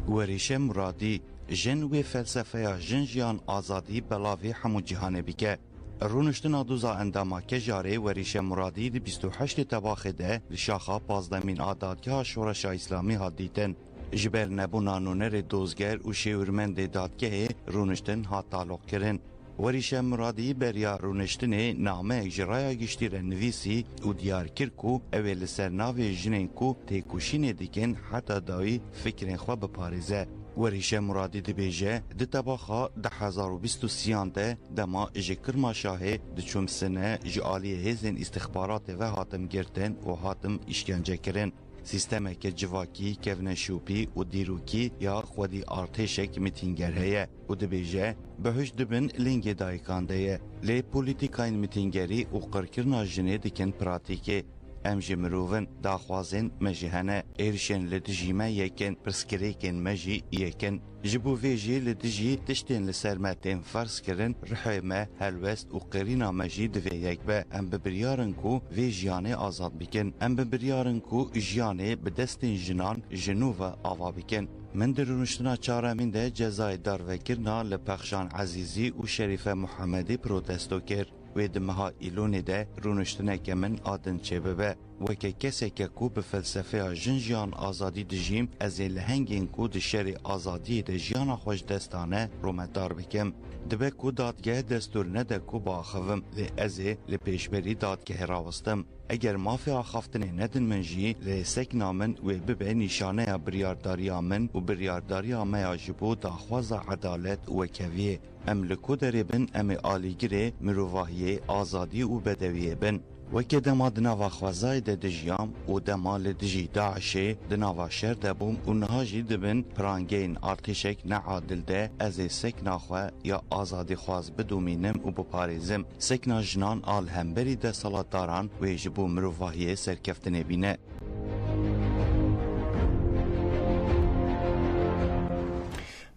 وریشم مرادی جن و فلسفه جنجیان آزادی بلاوی همو جهانه بیگه رونشتنا دوزا انداما که جاره وریش مرادی دی 28 تباخه ده لشاخا پازدمین آدادگاه شورش اسلامی ها دیدن جبر نبونا نونر دوزگر و شیورمند دادگه رونشتن ها تعلق کرن وریش مرادی بریا رونشتن نامه اجرای گشتیر نویسی و دیار کرکو اول سرناو جنینکو تیکوشین دیگن حتی دایی فکرین خواه بپارزه وریشه مرادی دی بیجه دی تباخا ده 2023 ده دما جکرما شاهه دی چوم سنه جعالی هزین استخبارات و حاتم گرتن و حاتم اشکنجه کرن سیستمه که جواکی کفن شوپی و دیروکی یا خودی ارتشک میتینگر هیه و دی بیجه بهش دبن لنگ دایکانده لی پولیتیکاین میتینگری و قرکرنا جنه دیکن پراتیکه ام جی مروون داخوازن مجهنه ایرشن لدجیمه یکن پرسکریکن مجی یکن جبو ویجی لدجی تشتین لسرمتین فرس کرن رحیمه هلوست و قرینا مجی دوی یک به ام ببریارن کو ویجیانه آزاد بیکن ام ببریارن کو جیانه بدستین جنان جنوب آوا بیکن من درونشتنا چارمین ده جزای داروکرنا لپخشان عزیزی و شریف محمدی پروتستو کر و دمها ایلونی ده رونشتنا که من آدن چه ببه و که کسی که کو به فلسفه جنجیان آزادی دجیم از لهنگین کو ده شر آزادی ده جیان خوش دستانه رومدار بکم دبه کو دادگاه دستور نده کو با خوم لی ازی لپیشبری دادگاه راوستم اگر مافی آخافتنه ندن منجی لی سکنا من و ببه نشانه بریارداری من و بریارداری آمه جبو داخواز عدالت و کویه ام لکو دربن ام آلیگره مروواهی آزادی و بدویه بن وکه دما دناوا خوازای ده دجیام و دما لدجی داعشه دناوا شر دبوم و نهاجی دبن پرانگین آرتشک نعادل ده از سکنا خواه یا آزادی خواز بدومینم و بپاریزم سکنا جنان آل همبری ده سالاتداران و جبو مروواهی سرکفتنه بینه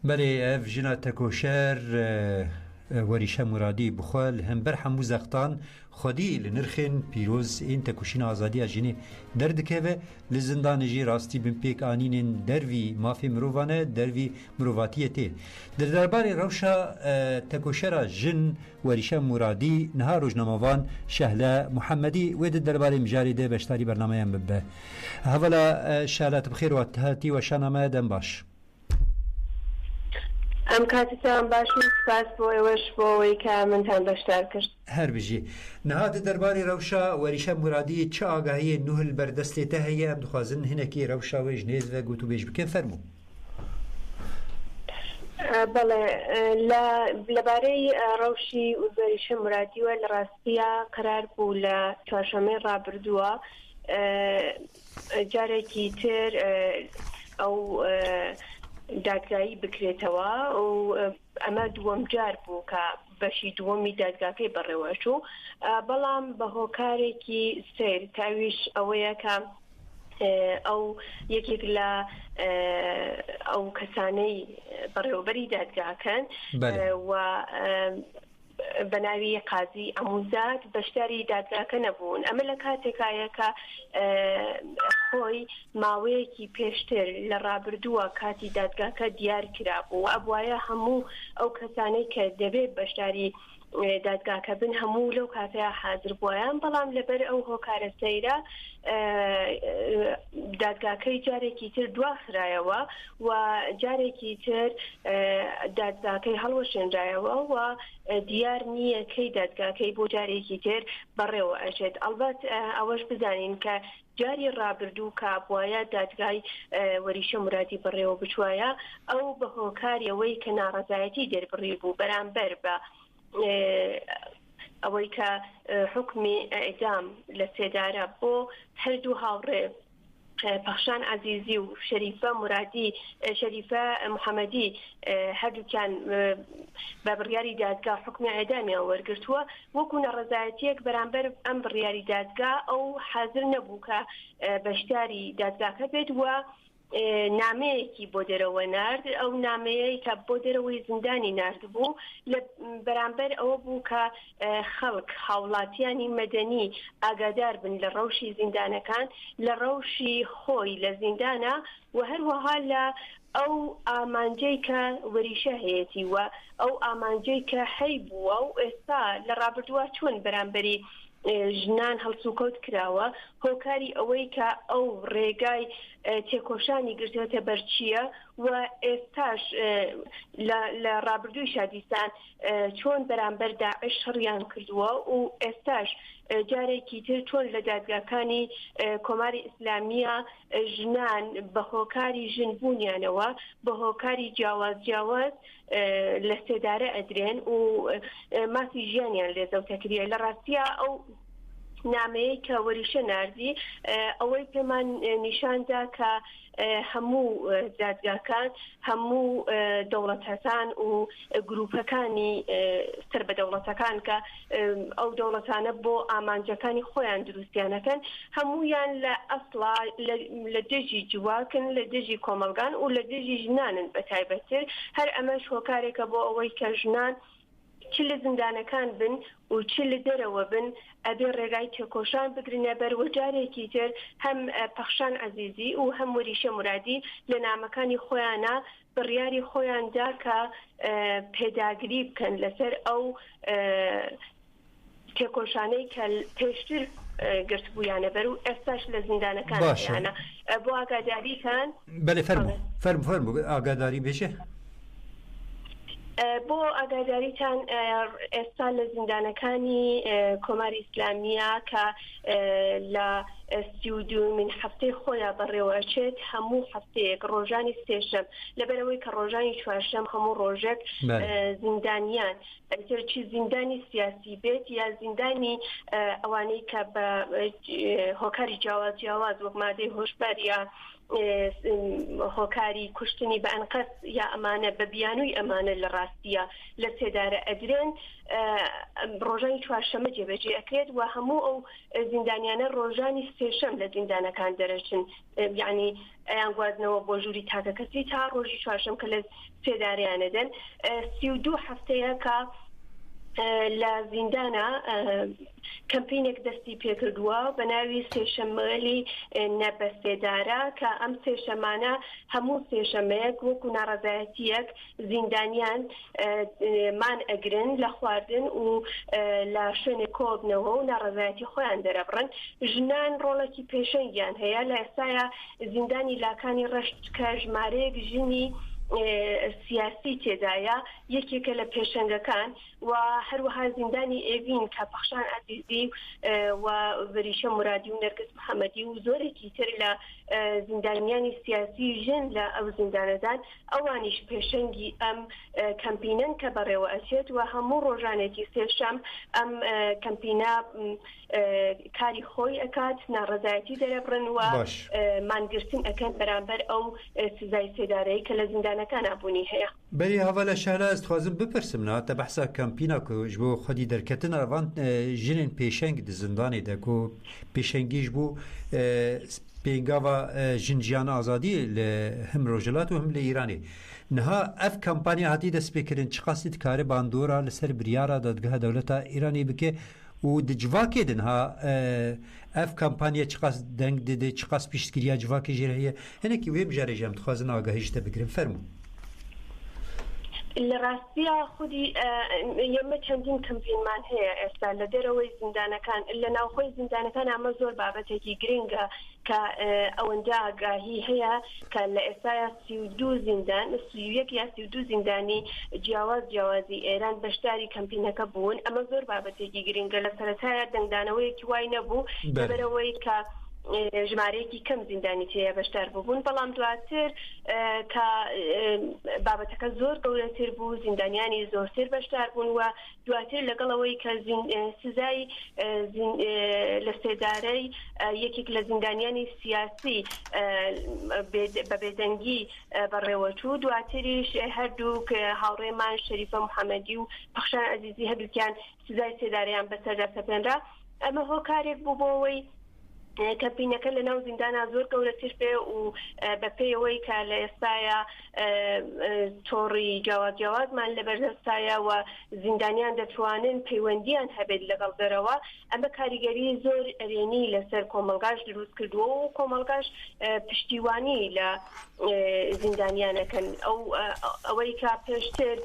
بله اف جنا تکوشر وریشه مرادی بخوال هم بر همو زختان خودی لنرخین پیروز این تکوشین آزادی اجینی درد که و لزندان جی راستی بین پیک آنین دروی مافی مروفانه دروی مروفاتیتی در دربار روشا تکوشر جن وریشه مرادی نها روزنامه‌وان شهله محمدی و در دربار مجاری ده بشتاری برنامه هم ببه اولا شهلت بخیر و اتحاتی و شنامه دم باش ام کاتتان باشی سپاس بۆیەوەش بۆەوەی کە منتان بەشدار کرد هەر بژی نەهات دەرباری ڕەوشە وەریشە مرادی چه ئاگاهیە نوهل بەردەستێتە هەیە ئەم دخوازن هینەکی ڕەوشاوەی ژنێز و گوت و بێژ بکەن فەرموو بەڵێ لەبارەی ڕەوشی وەریشە مرادیوە لە ڕاستیە قرار بوو لە چوارشەمەی ڕابردووە جارێکی تر ئەو دادگایی بکرێتەوە و ئەمە دووەم جار بوو کە بەشی دووەمی دادگاکەی بەڕێوەچوو بەڵام بە هۆکارێکی سیر تاویش ئەوەیە کە ئەو یەکێک لە ئەو کەسانەی بەڕێوەبەری دادگاکەن و بەناوی قازی ئەموزات بەشداری دادگاکە نەبوون ئەمە لە کاتێکایە کە خۆی ماوەیەکی پێشتر لە ڕابردووە کاتی دادگاکە دیار کرابوو ئەبوایە هەموو ئەو کەسانەی کە دەبێت بەشداری دادگاکە بن هەموو لەو کاتەیە حاضر بوویان بەڵام لەبەر ئەو هۆکارە سەیرە دادگاکەی جارێکی تر دواخرایەوە و جارێکی تر دادگاکەی هەڵوەشێنرایەوە و دیار نییە کەی دادگاکەی بۆ جارێکی تر بەڕێوە ئەژێت ئەڵبەت ئەوەش بزانین کە جاری ڕابردوو کە بوایە دادگای وەریشە مرادی بەڕێوە بچوایە ئەو بە هۆکاریەوەی کە ناڕەزایەتی دەربڕی بوو بەرامبەر بە ئەوەی کە حکمی ئەعدام لە سێدارە بۆ هەردوو هاوڕێ پەخشان عزیزی و شەریفە مرادی شەریفە محەممەدی هەردووکیان بە بڕیاری دادگا حکمی ئەعدامیان وەرگرتووە وەکو نەڕەزایەتیەک بەرامبەر ئەم بڕیاری دادگا ئەو حاضر نەبوو کە بەشداری دادگاکە بێت وە نامەیەکی بۆ دەرەوە نرد ئەو نامەیەی کە بۆ دەرەوەی زیندانی نردبوو لە بەرامبەر ئەوە بوو کە خەڵک هاوڵاتیانی مەدەنی ئاگادار بن لە ڕەوشی زیندانەکان لە ڕەوشی خۆی لە زیندانە و هەروەها لە ئەو ئامانجەی کە وەریشە هەیەی وە ئەو ئامانجەی کە هەی بووە و ئێستا لە ڕابردووە چۆن بەرامبەری ژنان هەڵسوکەوت کراوە هۆکاری ئەوەی کە ئەو ڕێگای تێکۆشانی گرتوێتە بەرچیە و ئێستاش لە ڕابردووی شادیستان چۆن بەرامبەر داعش شەڕیان کردووە و ئێستاش جارێکی تر چۆن لە دادگاکانی کۆماری ئیسلامیە ژنان بە هۆکاری ژنبوونیانەوە بە هۆکاری جیاواز لە سێدارە ئەدرێن و مافی ژیانیان لێ زەوتەکریە لە ڕاستیە ئەو نامەیە کە وەریشە ناردی ئەوەی پێمان نیشاندا کە هەموو دادگاکان هەموو دەوڵەتەکان و گروپەکانی سەر بە دەوڵەتەکان کە ئەو دەوڵەتانە بۆ ئامانجەکانی خۆیان دروستیانەکەن هەمویان لە ئەسڵا لە دژی جواکن لە دژی کۆمەلگان و لە دژی ژنانن بە تایبەتتر هەر ئەمەش هۆکارێکە بۆ ئەوەی کە ژنان چ لە زیندانەکان بن و چ لە دەرەوە بن ئەبێ ڕێگای تێکۆشان بگرنە بەروەجارێکی تر هەم پەخشان عەزیزی و هەم وەریشە مرادی لە نامەکانی خۆیانە بڕیاری خۆیاندا کە پێداگری بکەن لەسەر ئەو تێکۆشانەی کە پێشتر گرتبوویانە بەر و ئێستاش لە زیندانەکانیانە بۆ ئاگاداریکان بەێ فەرمو ئاگاداری بێژێ بۆ ئاگاداریتان ئێستا لە زیندانەکانی کۆماری ئیسلامیە کە لە 32 هەفتەی خۆیان بەڕێوەچێت هەموو هەفتەیەک ڕۆژانی سێشەم لەبەرەوەی کە ڕۆژانی چوارشەم هەموو ڕۆژێک زیندانیان چی زیندانی سیاسی بێت یا زیندانی ئەوانەی کە بە هۆکاری جیاواز وەک مادەی هۆشبەر یا هۆکاری کوشتنی بە ئەنقەس یا ئەمانە بە بیانووی ئەمانە لە ڕاستیە لە سێدارە ئەدرێن ڕۆژانی چوارشەمە جێبەجێ ئەکرێت و هەموو ئەو زیندانیانە ڕۆژانی سێشەم لە زیندانەکان دەرەچن یعنی ئەیان گواردنەوە بۆ ژووری تاکەکەسی تا ڕۆژی چوارشەم کە لە سێداریانەدەن 32 هەفتەیە کە لە زیندانە کەمپینێک دەستی پێکردووە بە ناوی سێشەمەلی نەبەستێدارە کە ئەم سێشەمانە هەموو سێشەمەیەک وەکو ناڕەزایەتیەک زیندانیان مان ئەگرن لە خواردن و لە شوێنێک کۆبنەوە و ناڕەزایەتی خۆیان دەرەبڕن ژنان ڕۆڵێکی پێشەنگیان هەیە لە ئێستاە زیندانی لاکانی ڕەشت کە ژمارەیەک ژنی سیاسی تێدایە یەکێکە لە پێشەنگەکان و هەروەها زیندانی ئێڤین کە پەخشان عەزیزی و وەریشە مرادی و نەرگس محەممەدی و زۆرێکی تر لە زیندانیانی سیاسی ژن لە ئەو زیندانەدان ئەوانیش پێشەنگی ئەم کەمپینەن کە بەڕێوە ئەچێت و هەموو ڕۆژانێکی سێشەم ئەم کەمپینە کاری خۆی ئەکات ناڕەزایەتی دەرەبڕن و مانگرتن ئەکەن بەرامبەر ئەو سزای سێدارەی کە لە زیندانەکان ئابوونی هەیە بەری هەڤە لە شارە خوازم بپرسم ناتە بەحسا کەمپینە کۆش بۆ خودی دەرکەتن ئەوان ژنên پێشەنگ di زیندانê de ku pêşengî ji bo pêngava jinjiyana azadî li him Rojhilat û him li Îranê niha ev kampanya hatî destpêkirin çi qasî dikare bandora li ser biryara dadgeha dewleta Îranê bike û di civakê din ha ev kampanya çi qas deng dide çi qas piştgiriya civakê jê heye hinekî wê bijarê jem dixwazin agahî ji te bigirin fermû لە ڕاستیە خودی ئێمە چەندین کەمپینمان هەیە ئێستا لە دەرەوەی زیندانەکان لە ناوخۆی زیندانەکان ئەمە زۆر بابەتێکی گرنگە کە ئەوەندە ئاگاهی هەیە کە لە ئێستاە 32 زیندان 31 یا 32 زیندانی جیاوازی ئێران بەشداری کەمپینەکە بوون ئەمە زۆر بابەتێکی گرنگە لە سەرەتایە دەنگدانەوەیەکی وای نەبوو لەبەرەوەی کە ژمارەیەکی کەم زیندانی تەیە بەشدار بوون بەڵام دواتر کە بابەتەکە زۆر گەورەتر بوو زیندانیانی زۆرتر بەشدار بوون و دواتر لەگەڵەوەی کە سزای لە سێدارەی یەکێک لە زیندانیانی سیاسی بە بێدەنگی بەڕێوەچوو دواتریش هەردوو هاوڕێمان شەریفە محەممەدی و پەخشان عەزیزی هەردووکیان سزای سێداریان بەسەردا سەپێنرا ئەمە هۆکارێک بوو بۆەوەی کەمپینەکە لە ناو زیندانە زۆر گەورەتر بێ و بە پێیەوەی کە لە ئێستاە تۆڕی جیاوازمان لەبەردەستایە و زیندانیان دەتوانن پەیوەندیان هەبێت لەگەڵ دەرەوە ئەمە کاریگەری زۆر ئەرێنی لەسەر کۆمەلگاش دروست کردووە و کۆمەلگاش پشتیوانی لە زیندانیانەکەن ئەوەی کا پێشتر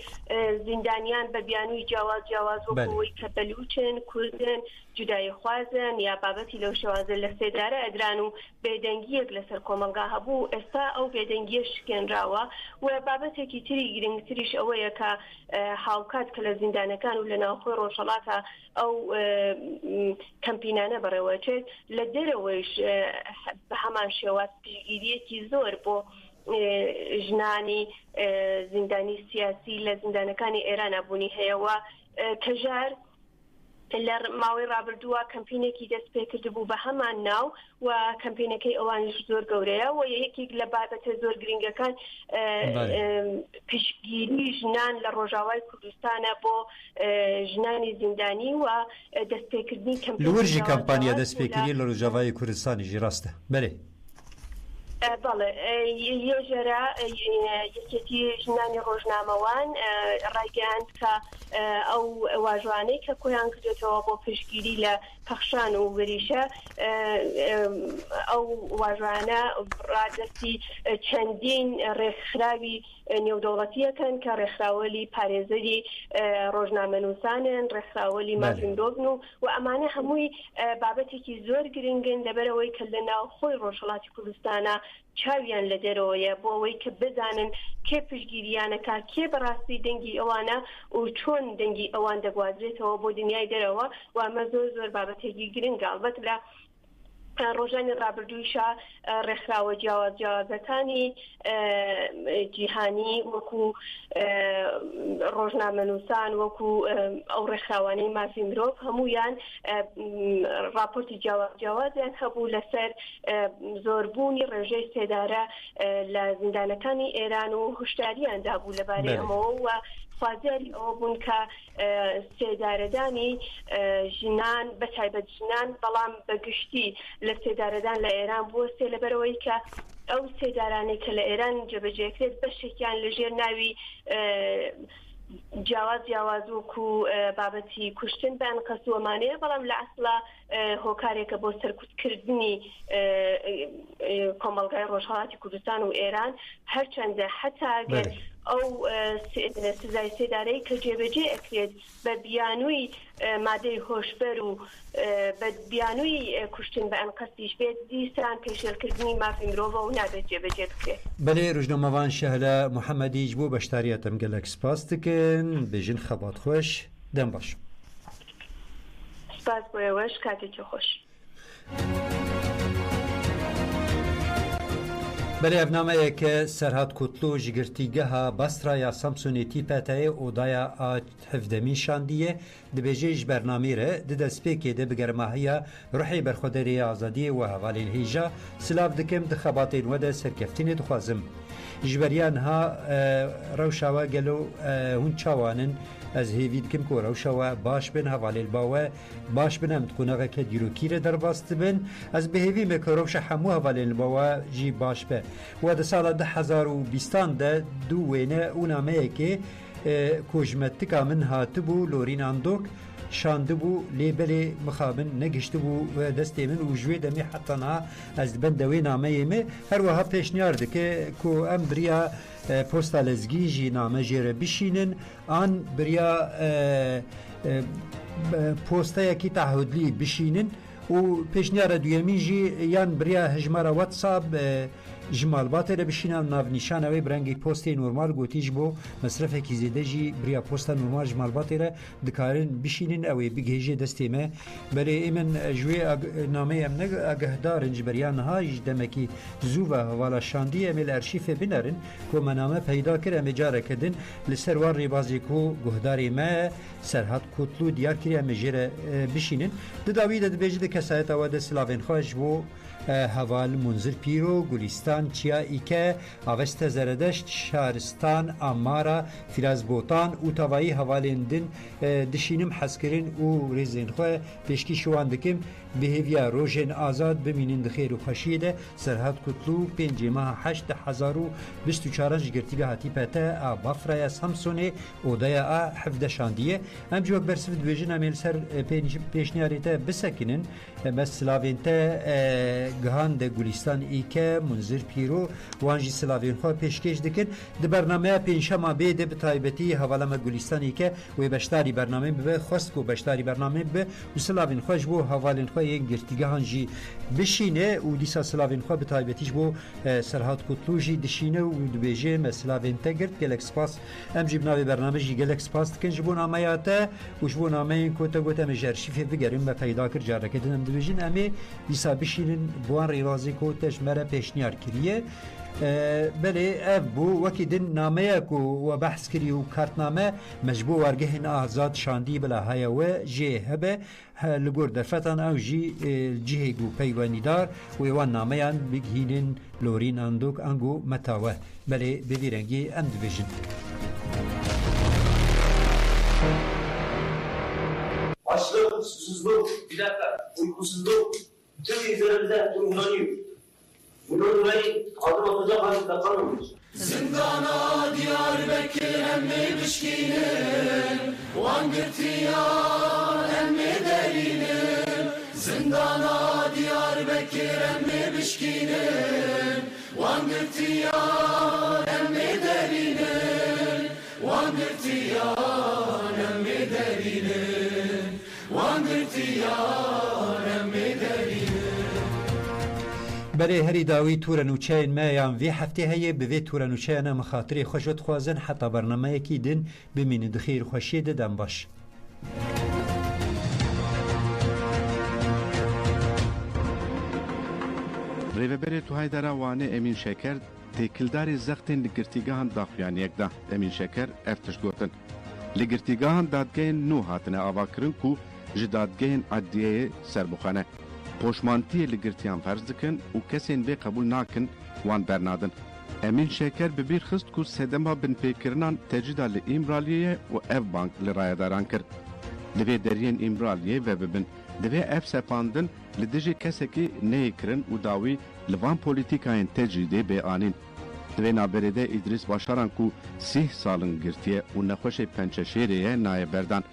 زیندانیان بە بیانووی جیاواز وەکەوەی کە بەلوچن کوردن جودای خوازن یا بابەتی لەو شێوازە لە سێدارە ئەدران و بێدەنگیەک لەسەر کۆمەلگا هەبوو ئێستا ئەو بێدەنگیە شکێنراوە و بابەتێکی تری گرنگتریش ئەوەیە کە هاوکات کە لە زیندانەکان و لە ناوخۆی ڕۆژهەڵاتە ئەو کەمپینانە بەڕێوەچێت لە دەرەوەیش بە هەمان شێوات پشتگیریەکی زۆر بۆ ژنانی زیندانی سیاسی لە زیندانەکانی ئێران بوونی هەیەەوە کەژار لە ماوەی ڕابردووە کەمپینێکی دەست پێ کردبوو بە هەمان ناو و کەمپینەکەی ئەوانش زۆر گەورەیە و یەکێک لە بابەتە زۆر گرنگەکان پشتگیری ژنان لە ڕۆژاوای کوردستانە بۆ ژنانی زیندانی و دەستپێکردنی لەوەرژی کەمپانیا دەستپێکردنی لە ڕۆژاوای کوردستانیژی ڕاستە بەڵێ بەڵێ یەژێرە یەکێتی ژنانی ڕۆژنامەوان ڕایگەیاند کە ئەو واژوانەی کە کۆیان کردێتەوە بۆ پشتگیری لە پەخشان و وریشە ئەو واژوانە ڕادستی چەندین ڕێکخراوی نێودەوڵەتیەکەن کە ڕێکخراوەلی پارێزەری ڕۆژنامەنووسانن ڕێکخراوەلی مافیندۆگن و ئەمانە هەمووی بابەتێکی زۆر گرنگن لەبەرەوەی کە لە ناوخۆی ڕۆژهەڵاتی کوردستانە چاویان لە دەرەوەیە بۆ ئەوەی کە بزانن کێ پشتگیریانەکە کێ بەڕاستی دەنگی ئەوانە و چۆن دەنگی ئەوان دەگوازرێتەوە بۆ دنیای دەرەوە و ئەمە زۆر زۆر بابەتێکی گرنگە ئەلبەت لە ڕۆژانی ڕابردوویشە ڕێکخراوە جیاوازەکانی جیهانی وەکو ڕۆژنامەنووسان وەکو ئەو ڕێکخراوانەی مافی مرۆڤ هەمویان راپۆرتی جیاوازیان هەبوو لەسەر زۆربوونی ڕێژەی سێدارە لە زیندانەکانی ئێران و هشداریان دابوو لەبارەی ئەمەوە و خوازیاری ئەوە بوون کە سێدارەدانی ژنان بەتایبەت ژنان بەڵام بەگشتی لە سێدارەدان لە ئێران بوەستێ لەبەرەوەی کە ئەو سێدارانەی کە لە ئێران جێبەجێکرێت بەشێکیان لەژێر ناوی جیاواز وەکو بابەتی کوشتن بەیان قەسووەمانەیە بەڵام لە ئەسڵا هۆکارێکە بۆ سەرکوتکردنی کۆمەڵگای ڕۆژهەڵاتی کوردستان و ئێران هەرچەندە حتا ئەگەر ئەو سزای سێدارەی کە جێبەجێ ئەکرێت بە بیانووی مادەی هۆشبەر و بە بیانووی کوشتن بە ئەنقەستیش بێت دیسان پێشێلکردنی مافی مرۆڤ و نابێت جێبەجێ بکرێت. بەڵێ ڕۆژنامەوان شەهلە محەممەدیش بۆ بەشداریەتەم گەلێک سپاس دکن بێژن خەبات خۆش دەم باش. سپاس بۆ ئێوەش کاتێکی خۆش. بەلێ ئەڤنامەیەکە سەرهات کوتلۆ ژگرتیگەها بەسترا یا سەمسونێتی پەتەیە ئۆدایە هەفدەمین شاندیە دەبێژێش بەرنامێرە دەدەستپێکێ دە بگەرماهەیە ڕحی بەرخۆدەری ئازادیە و هەواڵێن هێژە سلااف دکەم دخەباتێن وەدە سەرکەفتینێ دخوازم ژبەریان ها ڕەوشاوە گەلو هون چاوانن ئەز هێوی دکم کۆ ڕەوشەوە باش بن هەواڵێل باوە باش بنەم قونەغەکە دیرۆکیرە دەرباست بن ئەس بەهێوی مێکە ڕەوشە هەموو هەواڵێن باوە ژی باش بە وە دە ساڵە 2020 دوو وێنە ئەو نامەیەکێ کۆژمەتکا من هاتبوو لۆریناندۆک شاندبوو لێبەرێ مخابن نەگەشت بوو دەستێ من و ژوێ دەمێ حتەنا ئەس بەندەوەی نامەیەمێ هەروەها پێشنیار دکە کۆ ئەم بریا پۆستا لەزگیژی نامەژێرە بشینن ئان بریا پۆستەیەکی تاهودلی بشینن و پێشنیارە دوێمیژی یان بریا هژمارە وەتساب ژمالباتێ لە بشینان ناونیشانەوەی برەنگی پۆستی نورمال گوتیش بۆ مەسرفێکی زێدەژی بریا پۆستە نورمال ژمالباتێرە دکارن بشینن ئەوەی بگهێژێ دەستێمە بەرێ ئێمن ژوێ نامەیە ئەم ئەگەهدارن ژبەریان هاژ دەمەکی زوو بە هەواڵە شاندی ئەمێ لە ئەرشیفێ بنەرن کۆمەنامە پەیدا کرد ئەمێ جارەکەدن لەسەر وار ڕێبازێک و گوهداری مە سەرهات کوتلو دیار کرد ئەمێ ژێرە بشینن دداوی دەدبێژ دە کەسایەتەوە دە سلاڤێن خۆش بۆ هەواڵ منزر پیرۆ گولیستان چیا ئیکە ئاوەستە زەردەشت شارستان ئامارە فیرازبۆتان و تەوایی هەواڵێندن دشینم حەزکردن و ڕێزێنخۆ پێشکی شوان دکم بهێویا ڕۆژێن ئازاد بمینین دخێر و خەشیدە سەرهات کوتلو پێنجێمە 1924 گرتی هاتی پەتە بافرایە سەمسۆنێ ئۆدایە حەفدە شاندیە ئەم جوەک بەرسف دوێژن ئەمێل سەر پێشنیارێتە بسەکنن بە سلاڤێنتە گەهاندە گولیستان ئیکە منزر پیرۆ وانژی سلاڤێنخوا پێشکەش دکن دە بەرنامەیە پێنجشەما بێدە بتایبەتی هەواڵەمە گولیستانیکە وێ بەشداری بەرنامە ببە خۆست و بەشداری بەرنامە ببە و سلاڤێن خۆش بۆ هەواڵێنخوا یەک گرتیگەهانژی بشینێ و دیسا سلاڤێنخوا بتایبەتیش بۆ سەرهات کوتلوژی دشینە و دوبێژێ مە سلاڤێنتە گرت گەلێک سپاس ئەمجی بناوێ بەرنامەژی گەلێک سپاس دکن ji بۆ نامەیاتە وش بۆ نامەیە کۆتە گوتە مە ژەرشیفێ بگەرن بە پەیدا کرد جارەکە دنم دوێژین ئەمێ دیسا بشینن بوان ریوازی کو تشمره پیشنیار کریه بله اف بو وکی دن نامه کو و بحث کری و کارتنامه مجبور ورگهن آزاد شاندی بلا های و جه هبه لگور دفتن او جه گو پیوانیدار و وان نامه ان بگهینن لورین اندوک انگو متاوه بله بویرنگی ام دیویژن Açlık, susuzluk, bir dakika, uykusuzluk, tüm izlerimizden uygulanıyor. Bundan dolayı adım atacak halde kalmıyoruz. Zindana Diyarbakır emmi bişkinin, Van girtiyan emmi derinin. Zindana Diyarbakır emmi bişkinin, Van girtiyan emmi derinin. Van girtiyan emmi derinin. Van girtiyan emmi derinin. بله هری داوی تورنوچین مایان وی هفته هیه به وی تورنوچین مخاطری خوشت خوازن حتی برنامه یکی دن بمین دخیر خوشی ددن باش. ریوبری تو هایدارا وانه امین شکر تکلداری زختین لگرتیگاهان داخویانیک ده امین شکر افتش گوتن. لگرتیگاهان دادگاهن نو هاتنه آوا کرن کو جدادگاهن عدیه سربخانه. پوشمانتی لگرتیان فرض دکن و کسین به قبول ناکن وان برنادن. امین شکر ببیر خست کو سدما بن پیکرنان تجدا لإمرالیه و اف بانک لرایداران کر. دوی درین إمرالیه و ببن دوی اف سپاندن لدجی کسکی نیکرن و داوی لوان پولیتیکاین تجریده به آنین. دوی نابرده ادریس باشاران کو 30 سالن گرتیه و نخوش پنچشیریه نای بردان.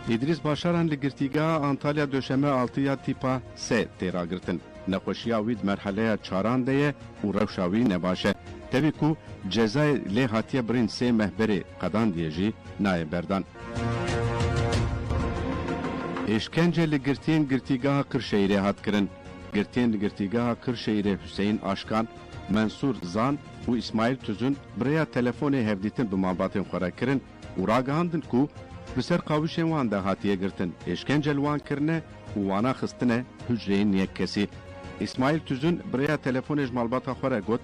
İdris Başaran li girtîgeha Antalya döşeme altıya tipa S têra girtin. Nexweşiya wî di merheleya çaran de ye û rewşa wî nebaş e. Tevî ku cezayê lê hatiye birîn sê mehberê qedandiye jî nayê berdan. Êşkence li girtiyên girtîgeha Kırşehirê hat kirin. Girtiyên li girtîgeha Kırşehirê Hüseyin Aşkan, Mensur Zan û İsmail Tüzün birêya telefonê hevdîtin bi malbatên xwe re kirin û ragihandin ku بسر قاوشên wan de hatiye girtin, êşkencel wan kirine û wana xistine hücreyên yek kesî. İsmail Tüzün birêya telefonê ji malbata xwe re got,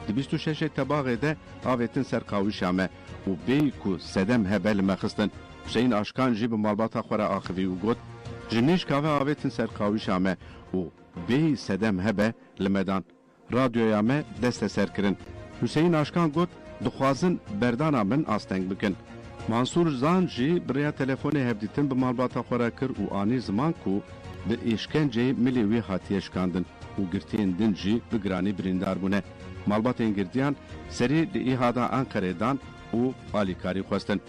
di 26 Tebaxê de avêtin ser qawîşa me û bêyî ku sedem hebe li me xistin. Hüseyin Aşkan jî bi malbata xwe re axivî û got, ji nîşka ve avêtin ser qawîşa me û bêyî sedem hebe li me dan. Radyoya me deste ser kirin. Hüseyin Aşkan got, dixwazin berdana min asteng bikin. Mansur Zan jî birêya telefonê hevdîtin bi malbata xwe re kir û anî ziman ku bi îşkenceyê milê wî hatiye şikandin û girtiyên din jî bi giranî birîndar bûne. Malbatên girtiyan serî li îhada Ankarê dan û alîkarî xwestin.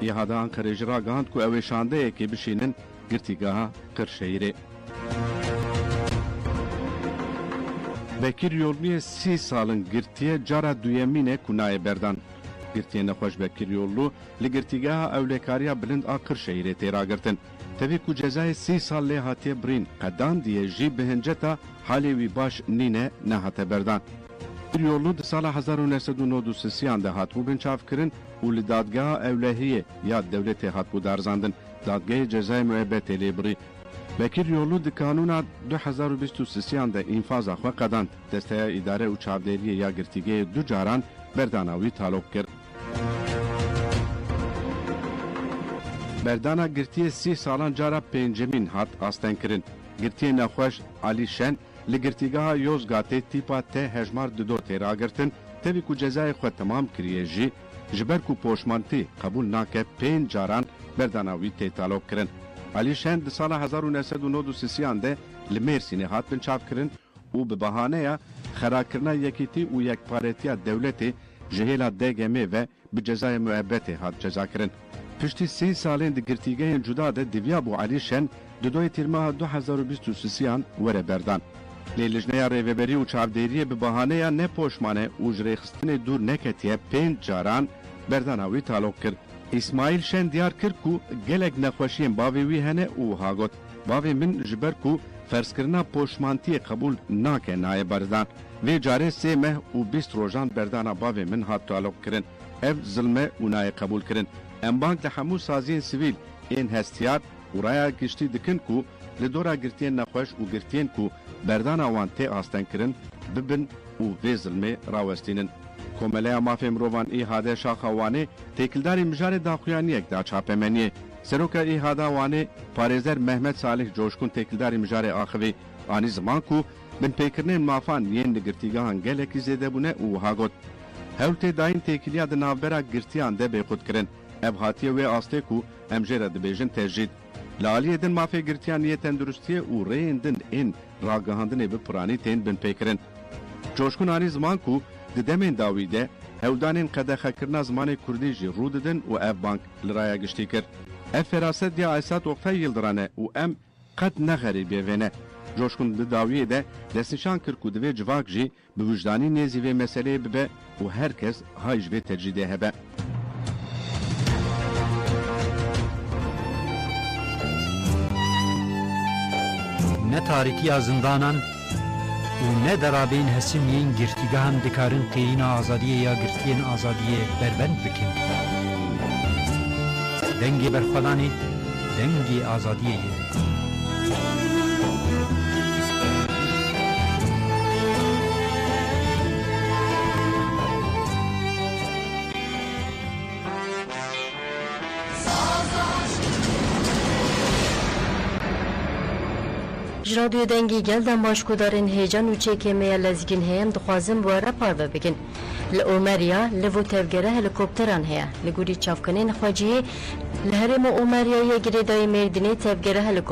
İhada Ankarê jî ragihand ku ew ê şandeyekê bişînin girtîgeha Kırşehirê. Bekir Yollu'ya 30 salın girtiye cara duyemîne ku nayê berdan. Girtiye nexweş Bekir Yollu li girtîgeha ewlekariya bilind a Kırşehirê têra girtin. Tevî ku cezayê 30 sal lê hatiye birîn qedandiye jî bi hinceta halê wî baş nîne nehate berdan. Bekir Yollu di sala 1993 de hatbû binçavkirin û li dadgeha ewlehiyê ya devletê hatbû darzandin. Dadgehê cezayê müebbetê lê birî. Bekir Yollu di kanûna 2023 de înfaza xwe qedand. Desteya îdare û çavdêriyê ya girtîgehê du caran berdana wî talok kir. Berdana girtiye 30 salan cara pêncemîn hat astenkirin. Girtiye nexweş Alî Şen li girtîgeha Yozgatê tîpa T hejmar di do têra girtin, tevî ku cezayê xwe temam kiriye jî ji ber ku poşmantî qebûl nake 5 caran berdana wî tê talok kirin. Alî Şen di sala 1993 de li Mêrsînê hat binçavkirin û bi behaneya xerakirina yekîtî û yekparetiya dewletê ji hêla DGM ve bi cezayê müebbetê hat cezakirin. Piştî 30 salên di girtîgehên cuda de diviya bû Alî Şen di doyê tîrmeha 2023 were berdan. Lê lijneya rêveberî û çavdêriyê bi behaneya nepoşmane û ji rêxistinê dûr neketiye 5 caran berdana wî talok kir. İsmail Şen diyar kir ku gelek nexweşiyên bavê wî hene û ha got. Bavê min ji ber ku ferskirina poşmantiyê qebûl nake nayê berdan. Vê carê 3 meh û 20 rojan berdana bavê min hat talok kirin. Ev zilme û nayê qebûl kirin. Em bank li hemû saziyên sivîl ên hestiyar û raya giştî dikin ku li dora girtiyên nexweş û girtiyên ku بردان آوان تی آستن کرن ببن و وی ظلمه راوستینن. کومله مافی مروان ایهاده شاخوانه تکلداری مجار داخویانی یک دا چاپمنیه. سروکا ایهاده وانه پارێزەر مەحمەد ساڵح جۆشکون تێکلداری مژارێ ئاخەوێ ئانی زمان کو من پێکردنên mafan yên li girtîgehan gelekî zêdebûne û wiha got. Hewl tê dayîn têkiliya di navbera girtiyan de bêxud kirin. Ev hatiye wê astê ku em jê re dibêjin tejrîd. Li aliyê din mafê girtiyan yê tenduristiyê û rêyên din ên ragihandinê bi piranî tên bin pêkirin. Coşkun anî ziman ku di demên dawî de hewldanên qedexekirina zimanê Kurdî jî rû didin û ev bank li raya giştî kir. Ev feraset ya Aysat Oktay Yıldıran e û em qet nexerîbê vê ne. Coşkun di dawiyê de destnîşan kir ku divê civak jî bi wijdanî nêzî vê meseleyê bibe û herkes hay ji vê tecrîdê hebe. Ne tarîtiya zindanan û ne derabên hesimiyên girtîgehan dikarin qeyîna azadiyê ya girtiyên azadiyê berbend bikin. Dengê berxwedanê dengê azadiyê ye. Radyo dengî gelden başkudarên hêcan û çêkêmeya lezgîn heyan dixwazin bu re parve bikin. Li Omeriya li vo tevgera helikopteran heye. Li gorî çavkinên xwecihê li herêma Omeriyayê girêdayê Mêrdînê tevgera helikopter